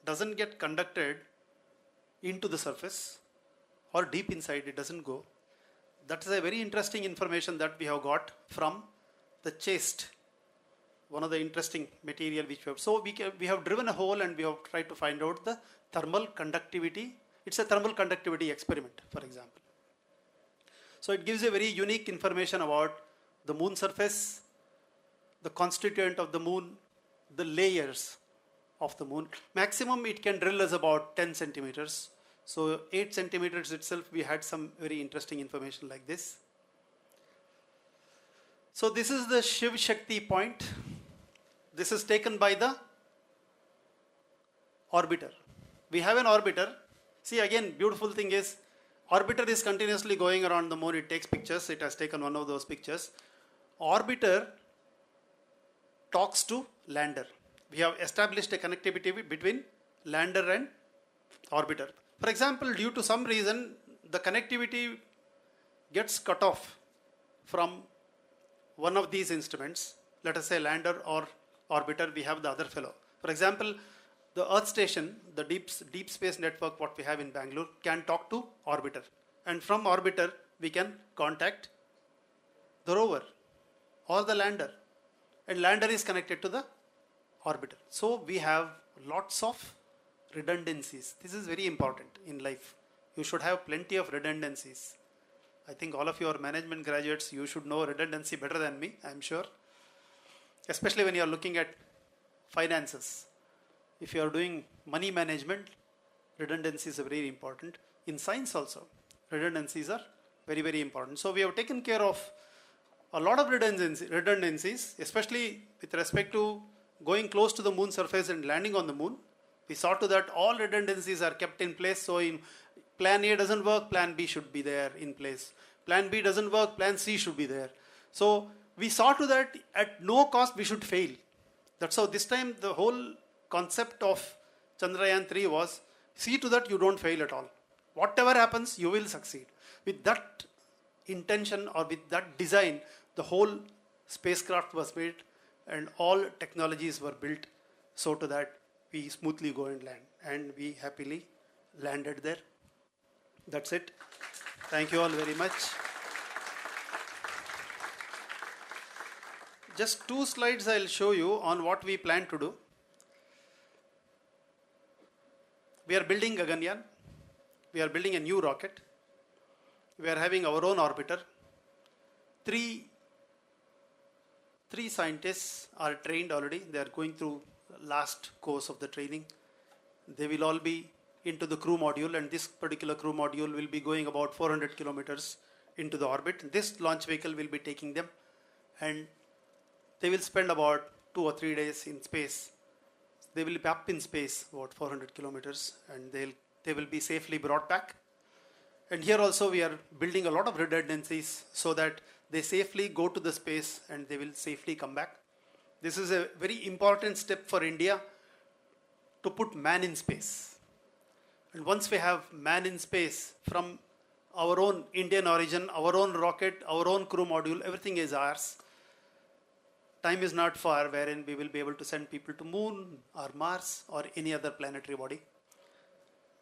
[SPEAKER 3] doesn't get conducted into the surface, or deep inside it doesn't go. That is a very interesting information that we have got from the chest, one of the interesting material which we have. So we have driven a hole and we have tried to find out the thermal conductivity. It's a thermal conductivity experiment, for example. So it gives a very unique information about the moon surface, the constituent of the moon, the layers of the moon. Maximum it can drill is about 10 centimeters. So 8 centimeters itself, we had some very interesting information like this. So this is the Shiv Shakti point. This is taken by the orbiter. We have an orbiter. See, again, beautiful thing is, orbiter is continuously going around the moon. It takes pictures. It has taken one of those pictures. Orbiter talks to lander. We have established a connectivity between lander and orbiter. For example, due to some reason, the connectivity gets cut off from one of these instruments. Let us say lander or orbiter, we have the other fellow. For example, the Earth station, the deep space network what we have in Bangalore, can talk to orbiter. And from orbiter, we can contact the rover or the lander. And lander is connected to the orbiter. So we have lots of redundancies. This is very important in life. You should have plenty of redundancies. I think all of your management graduates, you should know redundancy better than me, I'm sure. Especially when you are looking at finances. If you are doing money management, redundancies are very important. In science also, redundancies are very, very important. So we have taken care of a lot of redundancies, especially with respect to going close to the moon surface and landing on the moon. We saw to that all redundancies are kept in place. So in plan A doesn't work, plan B should be there in place. Plan B doesn't work, plan C should be there. So we saw to that at no cost we should fail. That's how this time the whole concept of Chandrayaan III was, see to that you don't fail at all. Whatever happens, you will succeed. With that intention or with that design, the whole spacecraft was made and all technologies were built so to that we smoothly go and land. And we happily landed there. That's it. Thank you all very much. Just 2 slides I'll show you on what we plan to do. We are building Gaganyaan. We are building a new rocket. We are having our own orbiter. Three scientists are trained already. They are going through last course of the training. They will all be into the crew module, and this particular crew module will be going about 400 kilometers into the orbit. This launch vehicle will be taking them, and they will spend about 2 or 3 days in space. They will be up in space about 400 kilometers, and they will be safely brought back. And here also we are building a lot of redundancies so that they safely go to the space and they will safely come back. This is a very important step for India to put man in space. And once we have man in space from our own Indian origin, our own rocket, our own crew module, everything is ours. Time is not far wherein we will be able to send people to moon or Mars or any other planetary body.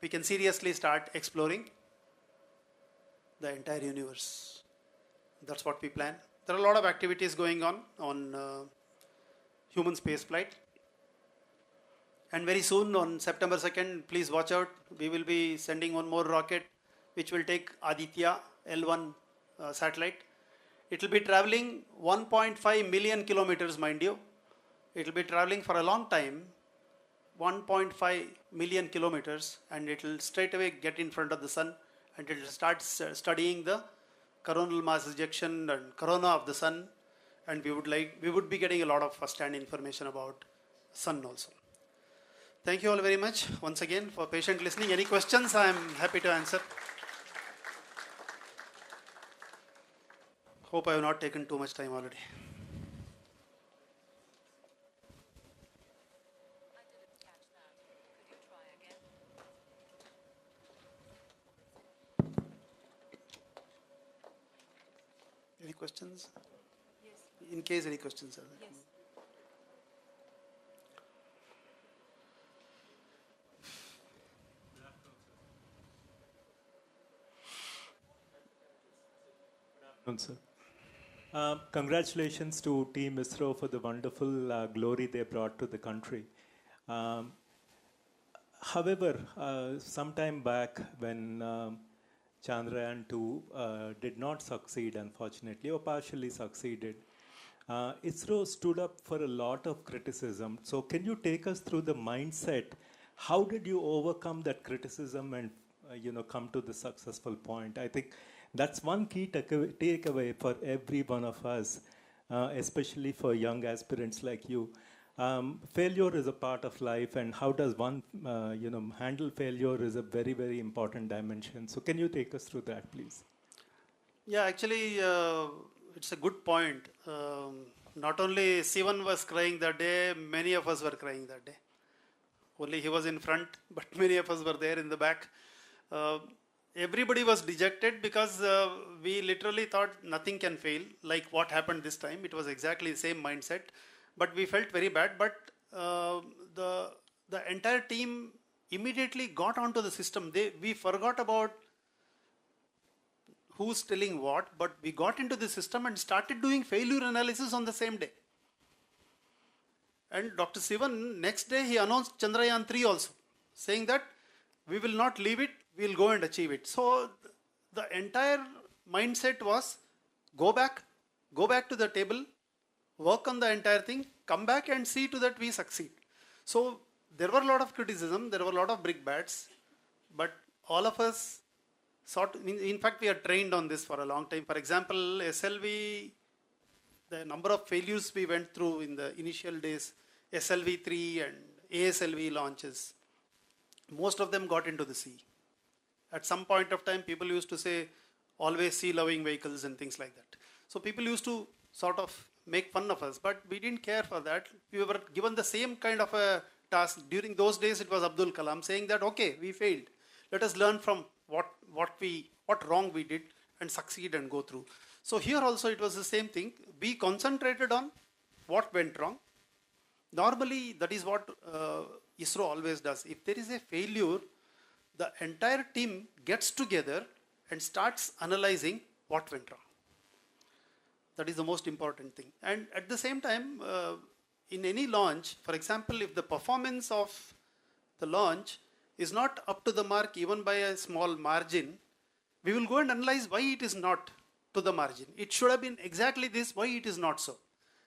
[SPEAKER 3] We can seriously start exploring the entire universe. That's what we plan. There are a lot of activities going on human spaceflight. And very soon on September 2nd, please watch out. We will be sending one more rocket which will take Aditya L1 satellite. It will be traveling 1.5 million kilometers, mind you. It will be traveling for a long time, 1.5 million kilometers, and it will straight away get in front of the sun and it will start studying the coronal mass ejection and corona of the sun, and we would be getting a lot of first-hand information about sun also. Thank you all very much once again for patient listening. Any questions? I am happy to answer. Hope I have not taken too much time already.
[SPEAKER 4] I didn't catch that. Could you try again?
[SPEAKER 3] Any questions?
[SPEAKER 4] Yes.
[SPEAKER 3] In case any questions are there.
[SPEAKER 4] Yes.
[SPEAKER 5] Sir. Congratulations to Team ISRO for the wonderful glory they brought to the country. Um, However, some time back when Chandrayaan II did not succeed, unfortunately, or partially succeeded, ISRO stood up for a lot of criticism. So can you take us through the mindset? How did you overcome that criticism and come to the successful point? I think that's one key takeaway for every one of us, especially for young aspirants like you. Failure is a part of life, and how does one, handle failure is a very, very important dimension. So can you take us through that, please?
[SPEAKER 3] Yeah, actually, it's a good point. Not only Sivan was crying that day, many of us were crying that day. Only he was in front, but many of us were there in the back. Everybody was dejected because we literally thought nothing can fail, like what happened this time. It was exactly the same mindset. But we felt very bad. But the entire team immediately got onto the system. We forgot about who's telling what, but we got into the system and started doing failure analysis on the same day. And Dr. Sivan, next day he announced Chandrayaan III also, saying that we will not leave it, we will go and achieve it. So the entire mindset was go back to the table, work on the entire thing, come back and see to that we succeed. So there were a lot of criticism, there were a lot of brickbats, but all of us in fact we are trained on this for a long time. For example, SLV, the number of failures we went through in the initial days, SLV3 and ASLV launches, most of them got into the sea. At some point of time, people used to say, always sea-loving vehicles and things like that. So people used to sort of make fun of us, but we didn't care for that. We were given the same kind of a task. During those days, it was Abdul Kalam saying that, okay, we failed. Let us learn from what wrong we did and succeed and go through. So here also it was the same thing. We concentrated on what went wrong. Normally, that is what ISRO always does. If there is a failure, the entire team gets together and starts analyzing what went wrong. That is the most important thing. And at the same time, in any launch, for example, if the performance of the launch is not up to the mark even by a small margin, we will go and analyze why it is not to the margin. It should have been exactly this, why it is not so.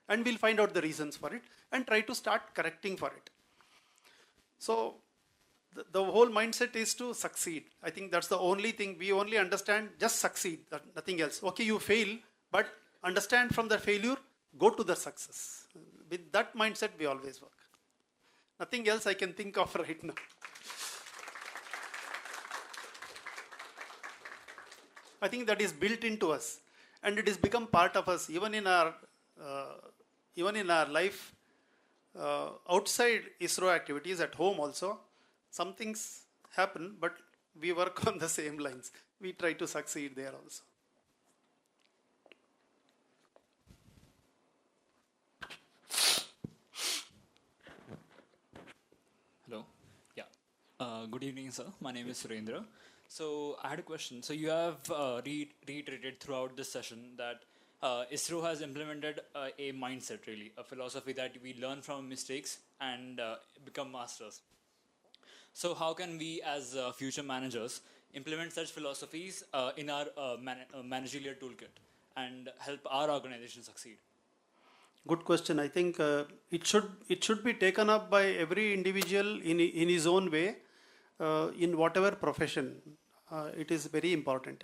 [SPEAKER 3] And we'll find out the reasons for it and try to start correcting for it. So the whole mindset is to succeed. I think that's the only thing. We only understand, just succeed, nothing else. Okay, you fail, but understand from the failure, go to the success. With that mindset, we always work. Nothing else I can think of right now. I think that is built into us, and it has become part of us, even in our life, outside ISRO activities, at home also. Some things happen, but we work on the same lines. We try to succeed there also.
[SPEAKER 6] Hello. Yeah. Good evening, sir. My name is Surendra. So I had a question. So you have reiterated throughout this session that ISRO has implemented a mindset, really, a philosophy that we learn from mistakes and become masters. So how can we, as future managers, implement such philosophies in our managerial toolkit and help our organization succeed?
[SPEAKER 3] Good question. I think it should be taken up by every individual in his own way, in whatever profession. It is very important.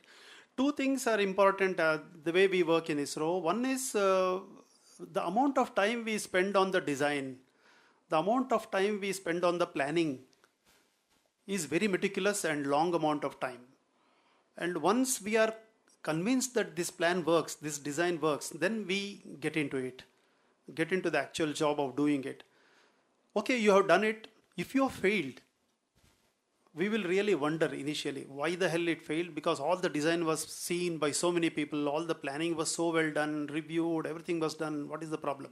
[SPEAKER 3] Two things are important the way we work in ISRO. One is the amount of time we spend on the design, the amount of time we spend on the planning is very meticulous and long amount of time. And once we are convinced that this plan works, this design works, then we get into it, get into the actual job of doing it. Okay, you have done it. If you have failed, we will really wonder initially why the hell it failed, because all the design was seen by so many people, all the planning was so well done, reviewed, everything was done. What is the problem?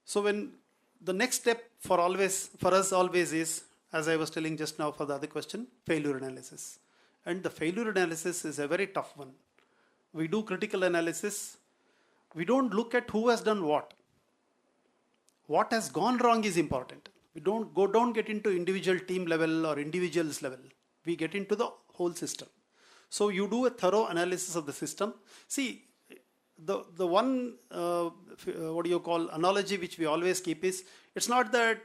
[SPEAKER 3] So when the next step for us always is, as I was telling just now for the other question, failure analysis. And the failure analysis is a very tough one. We do critical analysis. we don't look at who has done what. What has gone wrong is important. We don't get into individual team level or individuals level. We get into the whole system. So you do a thorough analysis of the system. See, the one analogy which we always keep is, it's not that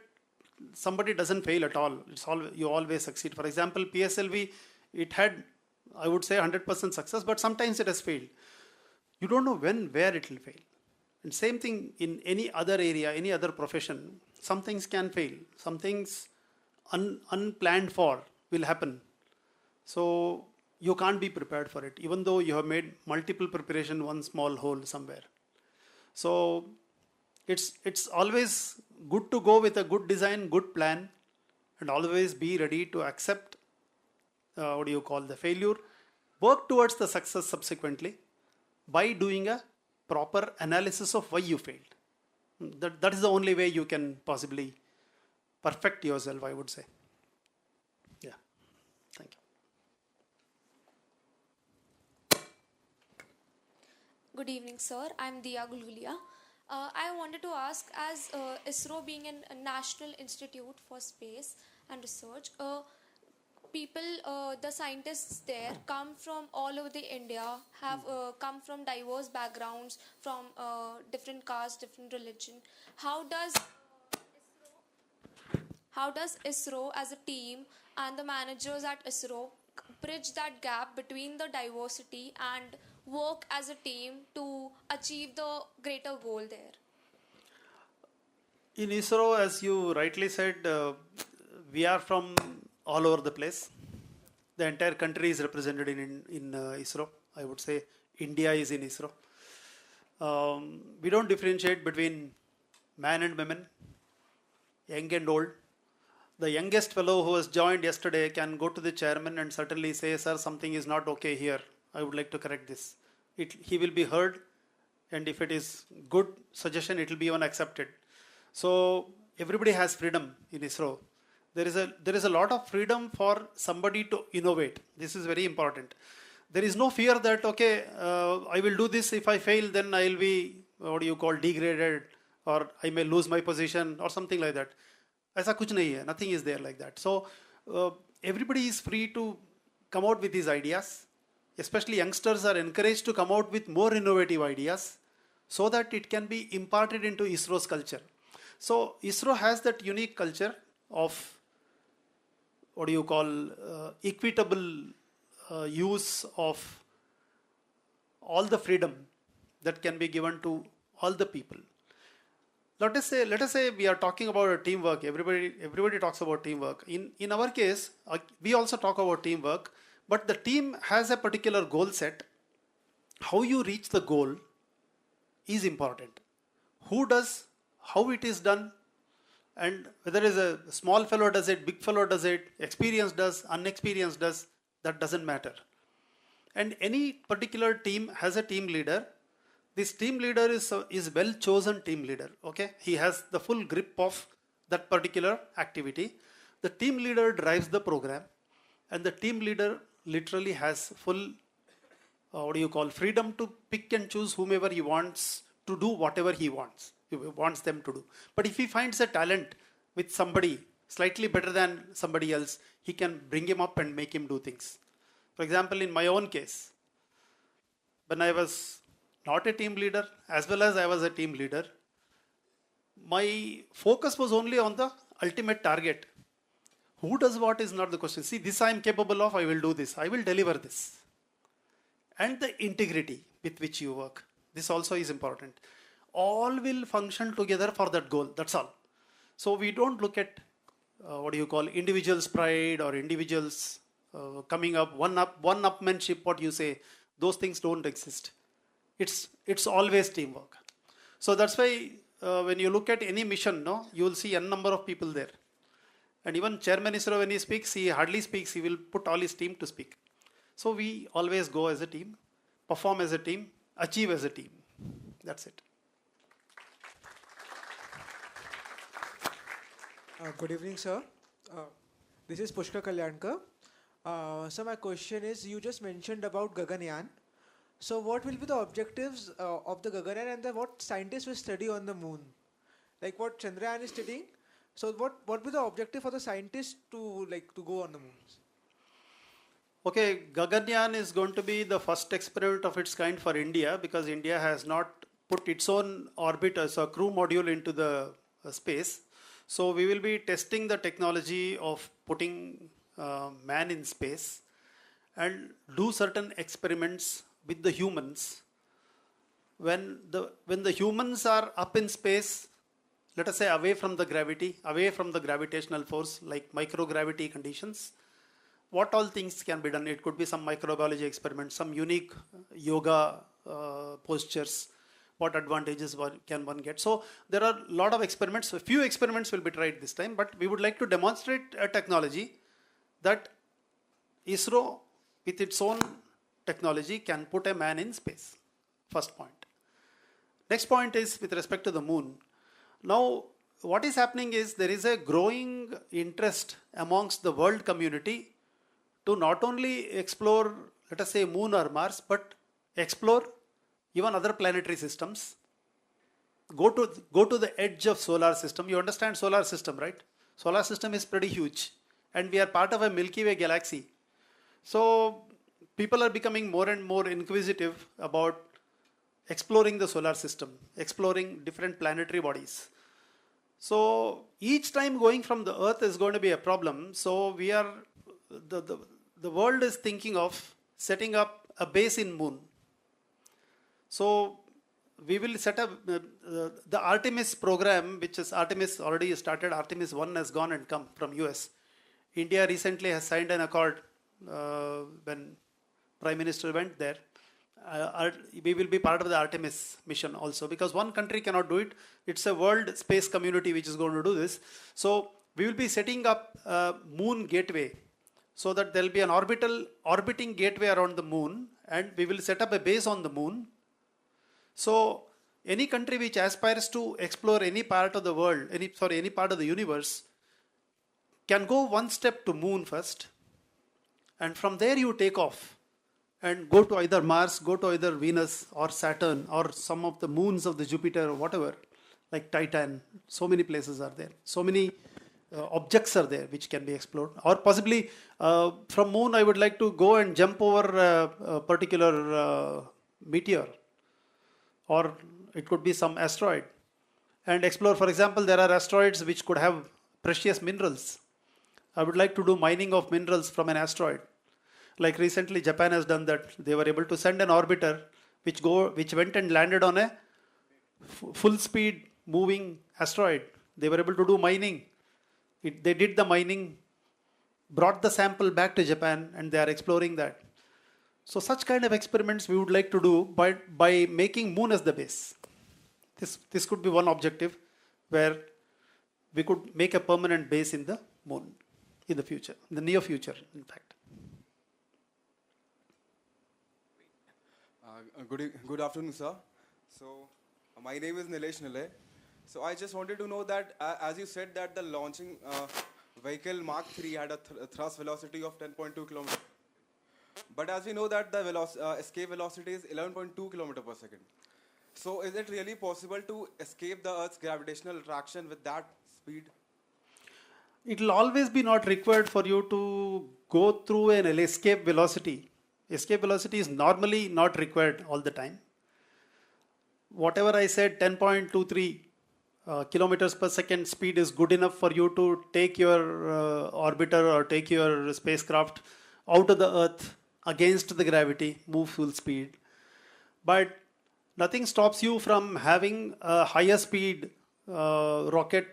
[SPEAKER 3] somebody doesn't fail at all. You always succeed. For example, PSLV, it had, I would say, 100% success, but sometimes it has failed. You don't know when, where it will fail. And same thing in any other area, any other profession. Some things can fail. Some things unplanned for will happen. So you can't be prepared for it, even though you have made multiple preparation, one small hole somewhere. So it's always good to go with a good design, good plan, and always be ready to accept the failure, work towards the success subsequently by doing a proper analysis of why you failed. That is the only way you can possibly perfect yourself, I would say. Yeah. Thank you.
[SPEAKER 7] Good evening, sir. I'm Diya Gulgulia. I wanted to ask, as ISRO being a national institute for space and research, the scientists there come from all over the India, have come from diverse backgrounds, from different castes, different religion. How does ISRO as a team and the managers at ISRO bridge that gap between the diversity and work as a team to achieve the greater goal there?
[SPEAKER 3] In ISRO, as you rightly said, we are from all over the place. The entire country is represented in ISRO. I would say India is in ISRO. We don't differentiate between man and women, young and old. The youngest fellow who has joined yesterday can go to the chairman and certainly say, sir, something is not okay here. I would like to correct this. He will be heard, and if it is good suggestion, it will be even accepted. So everybody has freedom in ISRO. There is a lot of freedom for somebody to innovate. This is very important. There is no fear that, okay, I will do this. If I fail, then I will be, degraded, or I may lose my position, or something like that. Aisa kuch nahi hai. Nothing is there like that. So everybody is free to come out with these ideas. Especially youngsters are encouraged to come out with more innovative ideas so that it can be imparted into ISRO's culture. So ISRO has that unique culture of equitable use of all the freedom that can be given to all the people. Let us say we are talking about teamwork. Everybody talks about teamwork. In our case, we also talk about teamwork, but the team has a particular goal set. How you reach the goal is important. Who does, how it is done, and whether it is a small fellow does it, big fellow does it, experienced does, unexperienced does, that doesn't matter. And any particular team has a team leader. This team leader is well chosen team leader. Okay, he has the full grip of that particular activity. The team leader drives the program, and the team leader literally has full freedom to pick and choose whomever he wants to do whatever he wants them to do. But if he finds a talent with somebody slightly better than somebody else, he can bring him up and make him do things. For example, in my own case, when I was not a team leader as well as I was a team leader, my focus was only on the ultimate target. Who does what is not the question. See, this I am capable of, I will do this, I will deliver this. And the integrity with which you work, this also is important. All will function together for that goal, that's all. So we don't look at individuals' pride or individuals coming up, one-upmanship, what you say, those things don't exist. It's always teamwork. So that's why when you look at any mission, you will see n number of people there. And even Chairman ISRO, when he speaks, he hardly speaks, he will put all his team to speak. So we always go as a team, perform as a team, achieve as a team. That's it.
[SPEAKER 8] Good evening, sir. This is Pushkar Kalyankar. So my question is, you just mentioned about Gaganyaan. So what will be the objectives of the Gaganyaan and what scientists will study on the moon? Like what Chandrayaan is studying. So what will be the objective for the scientists to go on the moon?
[SPEAKER 3] Okay, Gaganyaan is going to be the first experiment of its kind for India because India has not put its own orbiter, so a crew module into the space. So we will be testing the technology of putting man in space and do certain experiments with the humans. When the humans are up in space, let us say away from the gravity, away from the gravitational force like microgravity conditions, what all things can be done? It could be some microbiology experiments, some unique yoga postures. What advantages can one get? So there are a lot of experiments. A few experiments will be tried this time, but we would like to demonstrate a technology that ISRO with its own technology can put a man in space. First point. Next point is with respect to the moon. Now, what is happening is there is a growing interest amongst the world community to not only explore, let us say, moon or Mars, but explore even other planetary systems. Go to the edge of solar system. You understand solar system, right? Solar system is pretty huge, and we are part of a Milky Way galaxy. So people are becoming more and more inquisitive about exploring the solar system, exploring different planetary bodies. So each time going from the Earth is going to be a problem. So we are the world is thinking of setting up a base in moon. So we will set up the Artemis program, which is Artemis already started. Artemis 1 has gone and come from US. India recently has signed an accord when Prime Minister went there. We will be part of the Artemis mission also because one country cannot do it. It's a world space community which is going to do this. So we will be setting up a moon gateway so that there will be an orbiting gateway around the moon, and we will set up a base on the moon. So any country which aspires to explore any part of the world, any part of the universe, can go one step to moon first, and from there you take off and go to either Mars, go to either Venus or Saturn or some of the moons of the Jupiter or whatever, like Titan. So many places are there. So many objects are there which can be explored. Or possibly from moon I would like to go and jump over a particular meteor, or it could be some asteroid, and explore. For example, there are asteroids which could have precious minerals. I would like to do mining of minerals from an asteroid. Like recently Japan has done that. They were able to send an orbiter which went and landed on a full speed moving asteroid. They were able to do mining. They did the mining, brought the sample back to Japan, and they are exploring that. So such kind of experiments we would like to do by making moon as the base. This could be one objective where we could make a permanent base in the moon in the future, in the near future, in fact.
[SPEAKER 9] Good afternoon, sir. So my name is Nilesh Nile. So I just wanted to know that as you said that the launching vehicle Mark III had a thrust velocity of 10.2 km. But as we know that the escape velocity is 11.2 km per second. So is it really possible to escape the Earth's gravitational attraction with that speed?
[SPEAKER 3] It will always be not required for you to go through an escape velocity. Escape velocity is normally not required all the time. Whatever I said, 10.23 kilometers per second speed is good enough for you to take your orbiter or take your spacecraft out of the Earth against the gravity, move full speed. But nothing stops you from having a higher speed rocket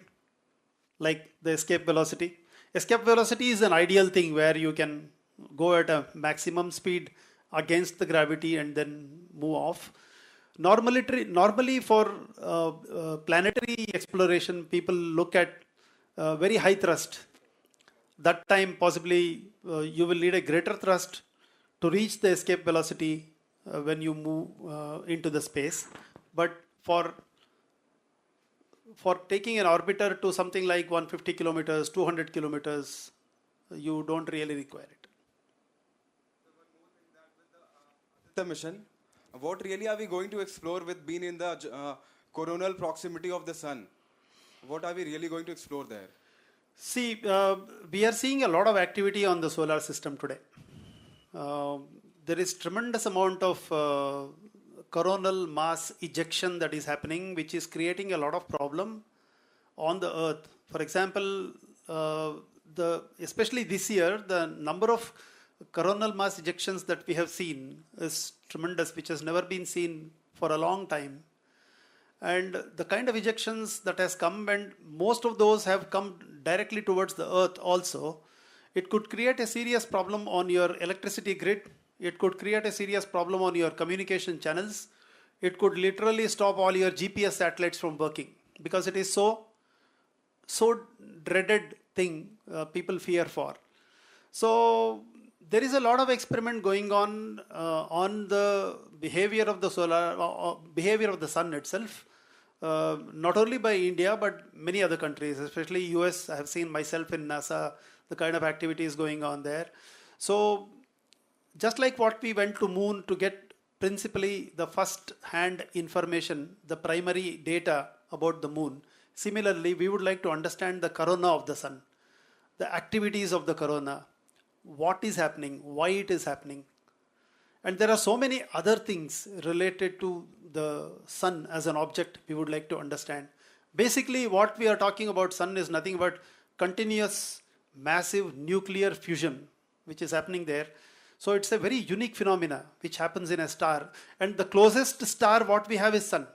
[SPEAKER 3] like the escape velocity. Escape velocity is an ideal thing where you can go at a maximum speed against the gravity and then move off. Normally for planetary exploration, people look at very high thrust. That time possibly you will need a greater thrust to reach the escape velocity when you move into the space. But for taking an orbiter to something like 150 kilometers, 200 kilometers, you don't really require it.
[SPEAKER 9] The mission, what really are we going to explore with being in the coronal proximity of the sun? What are we really going to explore there?
[SPEAKER 3] See, we are seeing a lot of activity on the solar system today. There is tremendous amount of coronal mass ejection that is happening, which is creating a lot of problem on the Earth. For example, especially this year, the number of coronal mass ejections that we have seen is tremendous, which has never been seen for a long time. And the kind of ejections that has come, and most of those have come directly towards the Earth also, it could create a serious problem on your electricity grid. It could create a serious problem on your communication channels. It could literally stop all your GPS satellites from working, because it is so dreaded thing people fear for. So there is a lot of experiment going on the behavior of the behavior of the sun itself, not only by India but many other countries, especially US. I have seen myself in NASA, the kind of activities going on there. So just like what we went to moon to get principally the first hand information, the primary data about the moon, similarly we would like to understand the corona of the sun, the activities of the corona, what is happening, why it is happening. And there are so many other things related to the sun as an object we would like to understand. Basically what we are talking about sun is nothing but continuous massive nuclear fusion which is happening there. So it's a very unique phenomena which happens in a star, and the closest star what we have is sun.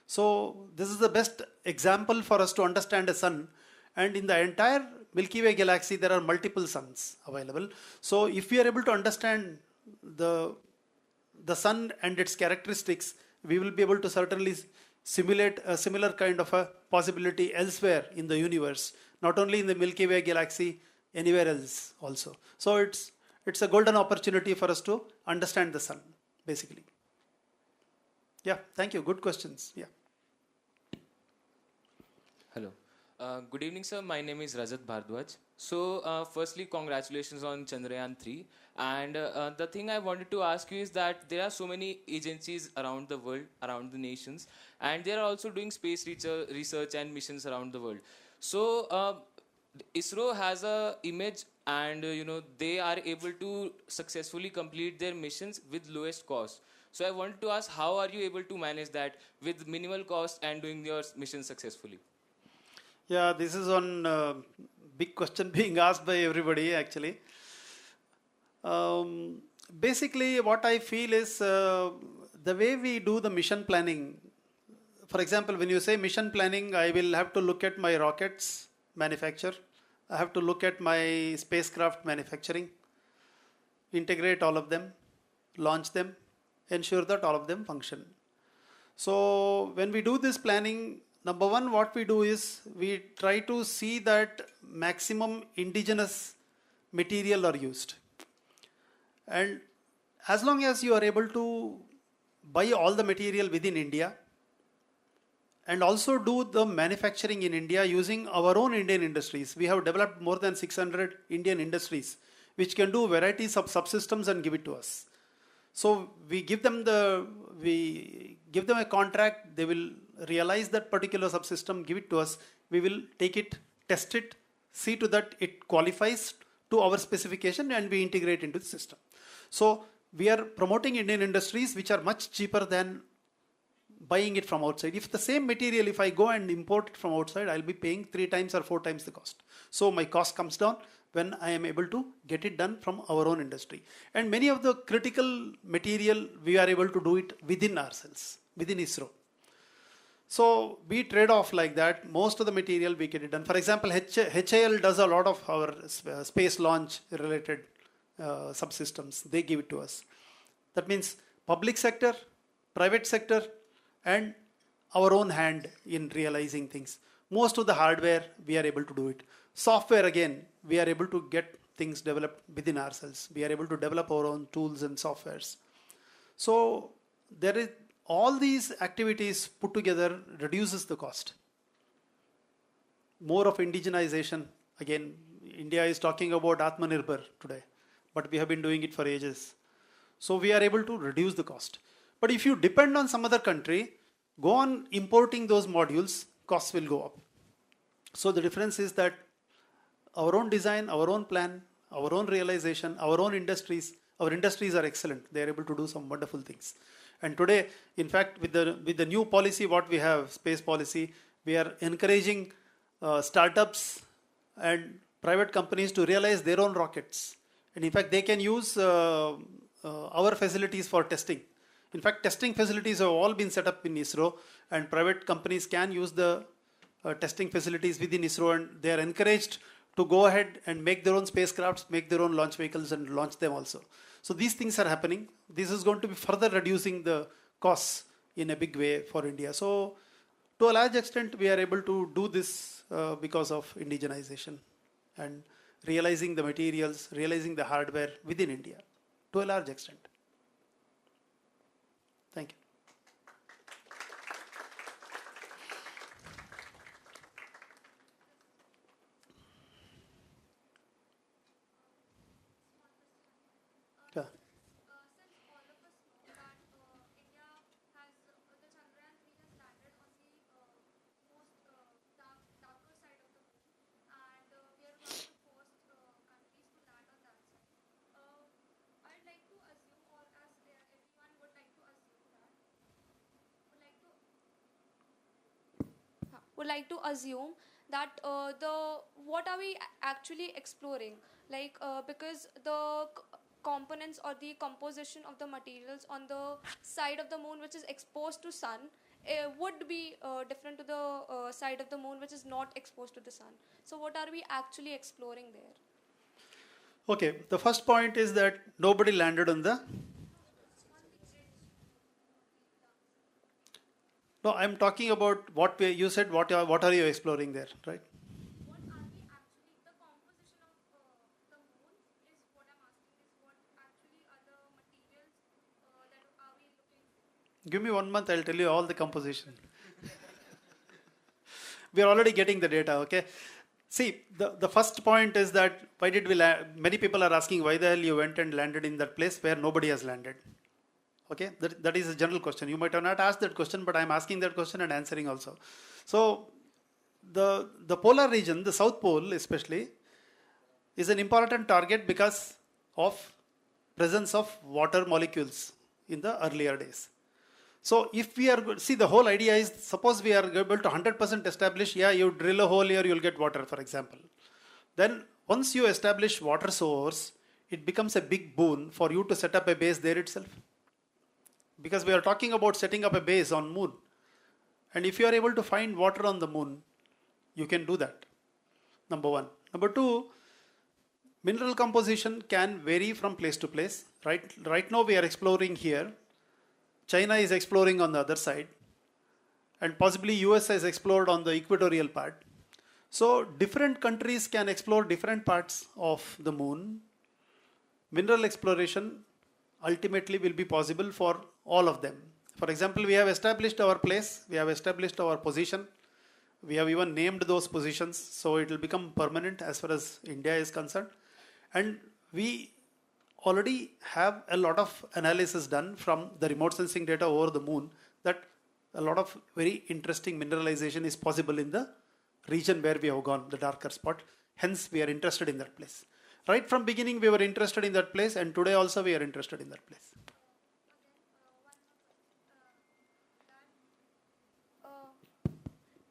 [SPEAKER 3] So this is the best example for us to understand a sun, and in the entire Milky Way galaxy there are multiple suns available. So if we are able to understand the sun and its characteristics, we will be able to certainly simulate a similar kind of a possibility elsewhere in the universe, not only in the Milky Way galaxy, anywhere else also. So it's a golden opportunity for us to understand the sun, basically. Yeah, thank you. Good questions. Yeah.
[SPEAKER 10] Hello. Good evening, sir. My name is Rajat Bhardwaj. So, firstly, congratulations on Chandrayaan III. And the thing I wanted to ask you is that there are so many agencies around the world, around the nations, and they are also doing space research and missions around the world. So, ISRO has a image, and they are able to successfully complete their missions with lowest cost. So I wanted to ask, how are you able to manage that with minimal cost and doing your mission successfully?
[SPEAKER 3] Yeah, this is one big question being asked by everybody actually. Basically what I feel is the way we do the mission planning. For example, when you say mission planning, I will have to look at my rockets manufacture. I have to look at my spacecraft manufacturing, integrate all of them, launch them, ensure that all of them function. So when we do this planning, number one, what we do is we try to see that maximum indigenous material are used. And as long as you are able to buy all the material within India, and also do the manufacturing in India using our own Indian industries. We have developed more than 600 Indian industries which can do varieties of subsystems and give it to us. So we give them a contract, they will realize that particular subsystem, give it to us, we will take it, test it, see to that it qualifies to our specification, and we integrate into the system. So we are promoting Indian industries which are much cheaper than buying it from outside. If the same material, if I go and import it from outside, I'll be paying 3 times or 4 times the cost. So my cost comes down when I am able to get it done from our own industry. And many of the critical material, we are able to do it within ourselves, within ISRO. So we trade off like that. Most of the material we get it done. For example, HAL does a lot of our space launch related subsystems. They give it to us. That means public sector, private sector, and our own hand in realizing things. Most of the hardware, we are able to do it. Software, again, we are able to get things developed within ourselves. We are able to develop our own tools and softwares. So there is all these activities put together reduces the cost. More of indigenization. Again, India is talking about Atmanirbhar today, but we have been doing it for ages. So we are able to reduce the cost. But if you depend on some other country, go on importing those modules, costs will go up. So the difference is that our own design, our own plan, our own realization, our industries are excellent. They are able to do some wonderful things. And today, in fact, with the new policy, what we have, space policy, we are encouraging startups and private companies to realize their own rockets. And in fact, they can use our facilities for testing. In fact, testing facilities have all been set up in ISRO, and private companies can use the testing facilities within ISRO, and they are encouraged to go ahead and make their own spacecrafts, make their own launch vehicles, and launch them also. So these things are happening. This is going to be further reducing the costs in a big way for India. So to a large extent, we are able to do this because of indigenization and realizing the materials, realizing the hardware within India to a large extent. Thank you. Yeah.
[SPEAKER 7] Since all of us know that India has the Chandrayaan III has landed on the most darker side of the moon, and we are one of the first countries to land on that side. I'd like to assume, or as everyone would like to assume that, would like to assume that what are we actually exploring? Like because the components or the composition of the materials on the side of the moon which is exposed to sun would be different to the side of the moon which is not exposed to the sun. So what are we actually exploring there?
[SPEAKER 3] Okay, the first point is that nobody landed on the... No, I'm talking about what you said, what are you exploring there, right?
[SPEAKER 7] What are we actually, the composition of the moon is what I'm asking, is what actually are the materials that are we looking for?
[SPEAKER 3] Give me 1 month, I'll tell you all the composition. We are already getting the data, okay? See, the first point is that why did we land? Many people are asking why the hell you went and landed in that place where nobody has landed. Okay, that is a general question. You might have not asked that question, but I'm asking that question and answering also. So the polar region, the South Pole especially, is an important target because of presence of water molecules in the earlier days. So if we are, see, the whole idea is, suppose we are able to 100% establish, yeah, you drill a hole here, you'll get water, for example. Then once you establish water source, it becomes a big boon for you to set up a base there itself. Because we are talking about setting up a base on moon. And if you are able to find water on the moon, you can do that. Number one. Number two, mineral composition can vary from place to place. Right now we are exploring here. China is exploring on the other side. And possibly US has explored on the equatorial part. So different countries can explore different parts of the moon. Mineral exploration ultimately will be possible for all of them. For example, we have established our place, we have established our position, we have even named those positions, so it will become permanent as far as India is concerned. And we already have a lot of analysis done from the remote sensing data over the moon that a lot of very interesting mineralization is possible in the region where we have gone, the darker spot. Hence, we are interested in that place. Right from beginning, we were interested in that place, and today also we are interested in that place.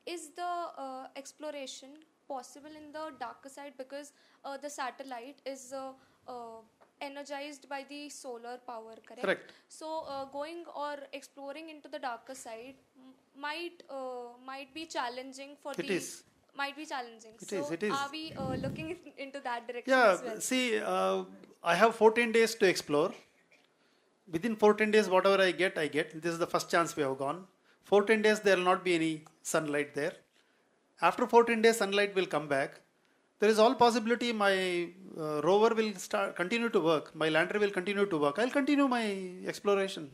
[SPEAKER 7] Is the exploration possible in the darker side because the satellite is energized by the solar power, correct?
[SPEAKER 3] Correct.
[SPEAKER 7] So going or exploring into the darker side might be challenging for
[SPEAKER 3] It is.
[SPEAKER 7] Might be challenging.
[SPEAKER 3] It is.
[SPEAKER 7] Are we looking into that direction
[SPEAKER 3] Yeah,
[SPEAKER 7] as well?
[SPEAKER 3] see, I have 14 days to explore. Within 14 days, whatever I get. This is the first chance we have gone. 14 days, there will not be any sunlight there. After 14 days, sunlight will come back. There is all possibility my rover will continue to work. My lander will continue to work. I'll continue my exploration.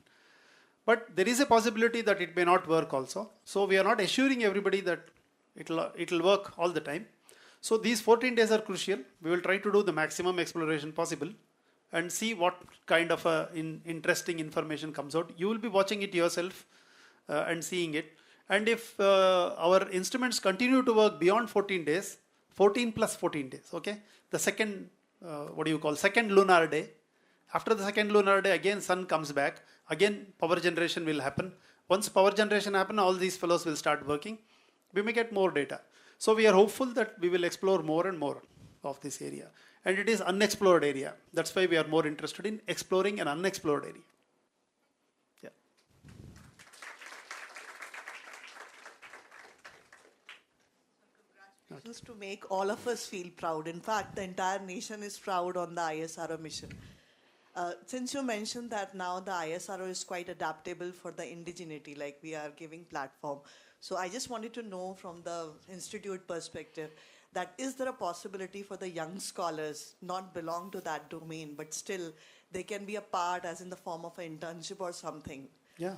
[SPEAKER 3] But there is a possibility that it may not work also. So we are not assuring everybody that it'll work all the time. So these 14 days are crucial. We will try to do the maximum exploration possible. and see what kind of interesting information comes out. You will be watching it yourself and seeing it. And if our instruments continue to work beyond 14 days, 14 plus 14 days, okay? The second, second lunar day. After the second lunar day, again sun comes back. Again, power generation will happen. Once power generation happens, all these fellows will start working. We may get more data. So we are hopeful that we will explore more and more of this area. And it is unexplored area. That's why we are more interested in exploring an unexplored area. Yeah.
[SPEAKER 11] Just to make all of us feel proud. In fact, the entire nation is proud on the ISRO mission. Since you mentioned that now the ISRO is quite adaptable for the indigeneity, like we are giving platform. So I just wanted to know from the institute perspective, that is there a possibility for the young scholars not belong to that domain, but still they can be a part as in the form of an internship or something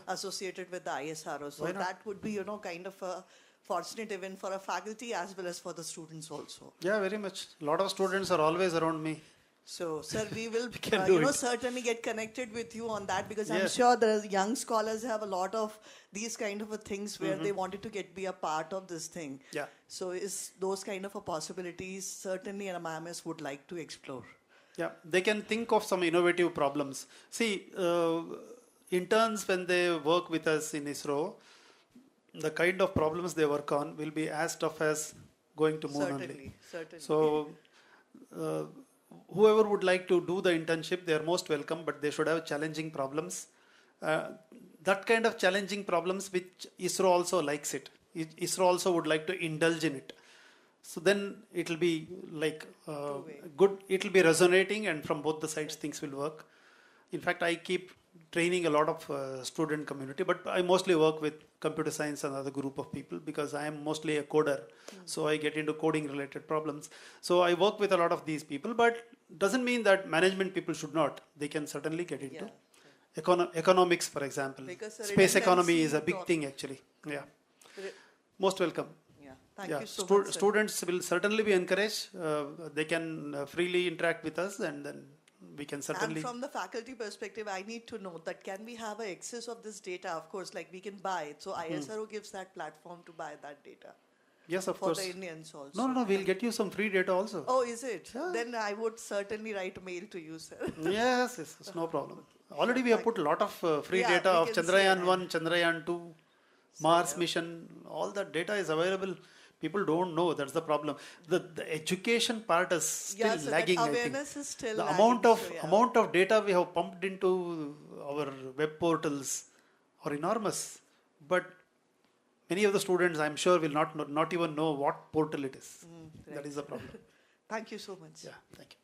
[SPEAKER 11] associated with the ISRO. So that would be, kind of a fortunate event for a faculty as well as for the students also.
[SPEAKER 3] Yeah, very much. A lot of students are always around me.
[SPEAKER 11] So, sir, we will certainly get connected with you on that, because I'm sure the young scholars have a lot of these kind of things where they wanted to be a part of this thing.
[SPEAKER 3] Yeah.
[SPEAKER 11] So is those kind of possibilities certainly NMIMS would like to explore.
[SPEAKER 3] Yeah, they can think of some innovative problems. See, interns, when they work with us in ISRO, the kind of problems they work on will be as tough as going to moon only.
[SPEAKER 11] Certainly.
[SPEAKER 3] So, whoever would like to do the internship, they are most welcome, but they should have challenging problems. That kind of challenging problems which ISRO also likes it. ISRO also would like to indulge in it. So then it will be like good, it will be resonating, and from both the sides things will work. In fact, I keep training a lot of student community, but I mostly work with computer science and other group of people because I am mostly a coder. So I get into coding related problems. So I work with a lot of these people, but doesn't mean that management people should not. They can certainly get into economics, for example. Space economy is a big thing actually. Yeah. Most welcome.
[SPEAKER 11] Thank you so much,
[SPEAKER 3] students will certainly be encouraged. They can freely interact with us, and then we can certainly.
[SPEAKER 11] And from the faculty perspective, I need to know that can we have an excess of this data? Of course, like we can buy it. So ISRO gives that platform to buy that data.
[SPEAKER 3] Yes, of course.
[SPEAKER 11] For the Indians also.
[SPEAKER 3] No, we'll get you some free data also.
[SPEAKER 11] Oh, is it? Yeah. Then I would certainly write a mail to you, sir.
[SPEAKER 3] Yes, it's no problem. Already we have put a lot of free data of Chandrayaan I, Chandrayaan II, Mars mission. All that data is available. People don't know, that's the problem. The education part is still lagging, I think.
[SPEAKER 11] Awareness is still
[SPEAKER 3] the
[SPEAKER 11] lagging,
[SPEAKER 3] amount of data we have pumped into our web portals are enormous. But many of the students, I'm sure, will not even know what portal it is. Right. That is the problem.
[SPEAKER 11] Thank you so much.
[SPEAKER 3] Yeah, thank you.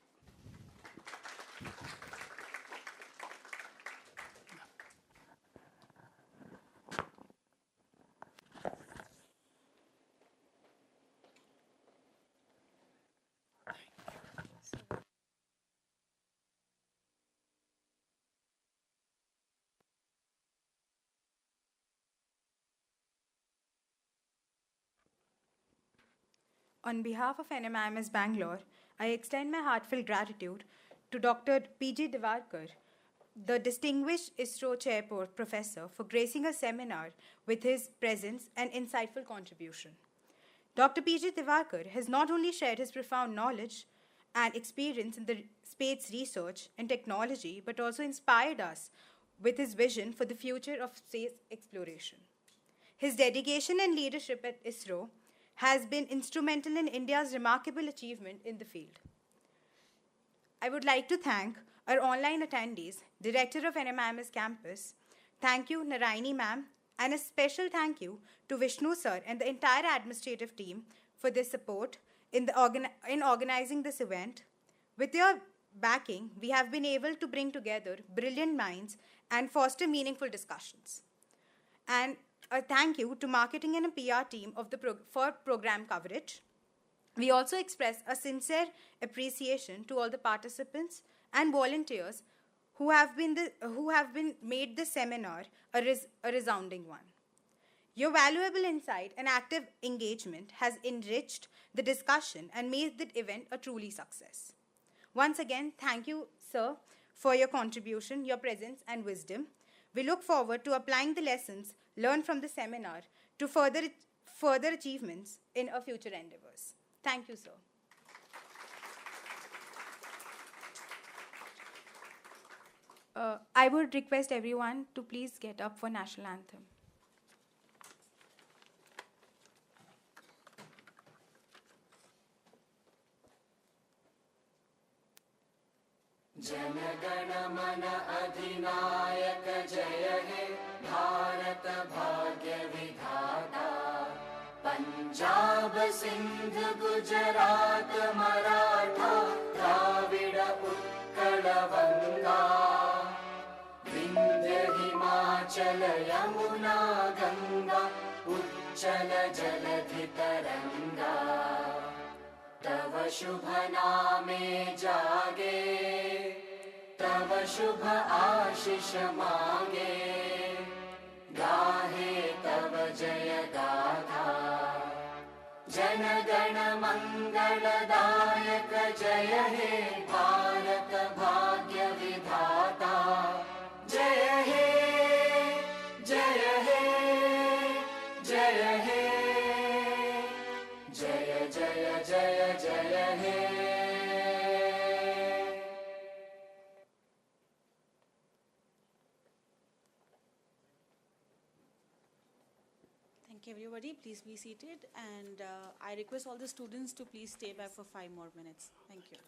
[SPEAKER 12] On behalf of NMIMS Bangalore, I extend my heartfelt gratitude to Dr. PG Diwakar, the distinguished ISRO Chairperson Professor, for gracing a seminar with his presence and insightful contribution. Dr. PG Diwakar has not only shared his profound knowledge and experience in the space research and technology, but also inspired us with his vision for the future of space exploration. His dedication and leadership at ISRO has been instrumental in India's remarkable achievement in the field. I would like to thank our online attendees, Director of NMIMS Campus. Thank you, Naraini ma'am, and a special thank you to Vishnu sir and the entire administrative team for their support in organizing this event. With your backing, we have been able to bring together brilliant minds and foster meaningful discussions. And a thank you to marketing and a PR team of for program coverage. We also express a sincere appreciation to all the participants and volunteers who have made this seminar a resounding one. Your valuable insight and active engagement has enriched the discussion and made the event a truly success. Once again, thank you, sir, for your contribution, your presence, and wisdom. We look forward to applying the lessons learned from the seminar to further achievements in our future endeavors. Thank you, sir. I would request everyone to please get up for national anthem.
[SPEAKER 13] जनगण मन अधिनायक जय हे भारत भाग्य विधाता पंजाब सिंध गुजरात मराठा द्राविड उत्कल गंगा विंध्य हिमाचल यमुना गंगा उच्चल जलधि तरंगा तव शुभ नामे जागे तव शुभ आशीष मांगे गाहे तव जय गाथा जन गण मंगलदायक जय हे भारत भाग्य विधाता जय हे जय हे जय हे जय जय जय जय हे
[SPEAKER 1] Thank you, everybody. Please be seated. And I request all the students to please stay back for 5 more minutes. Thank you.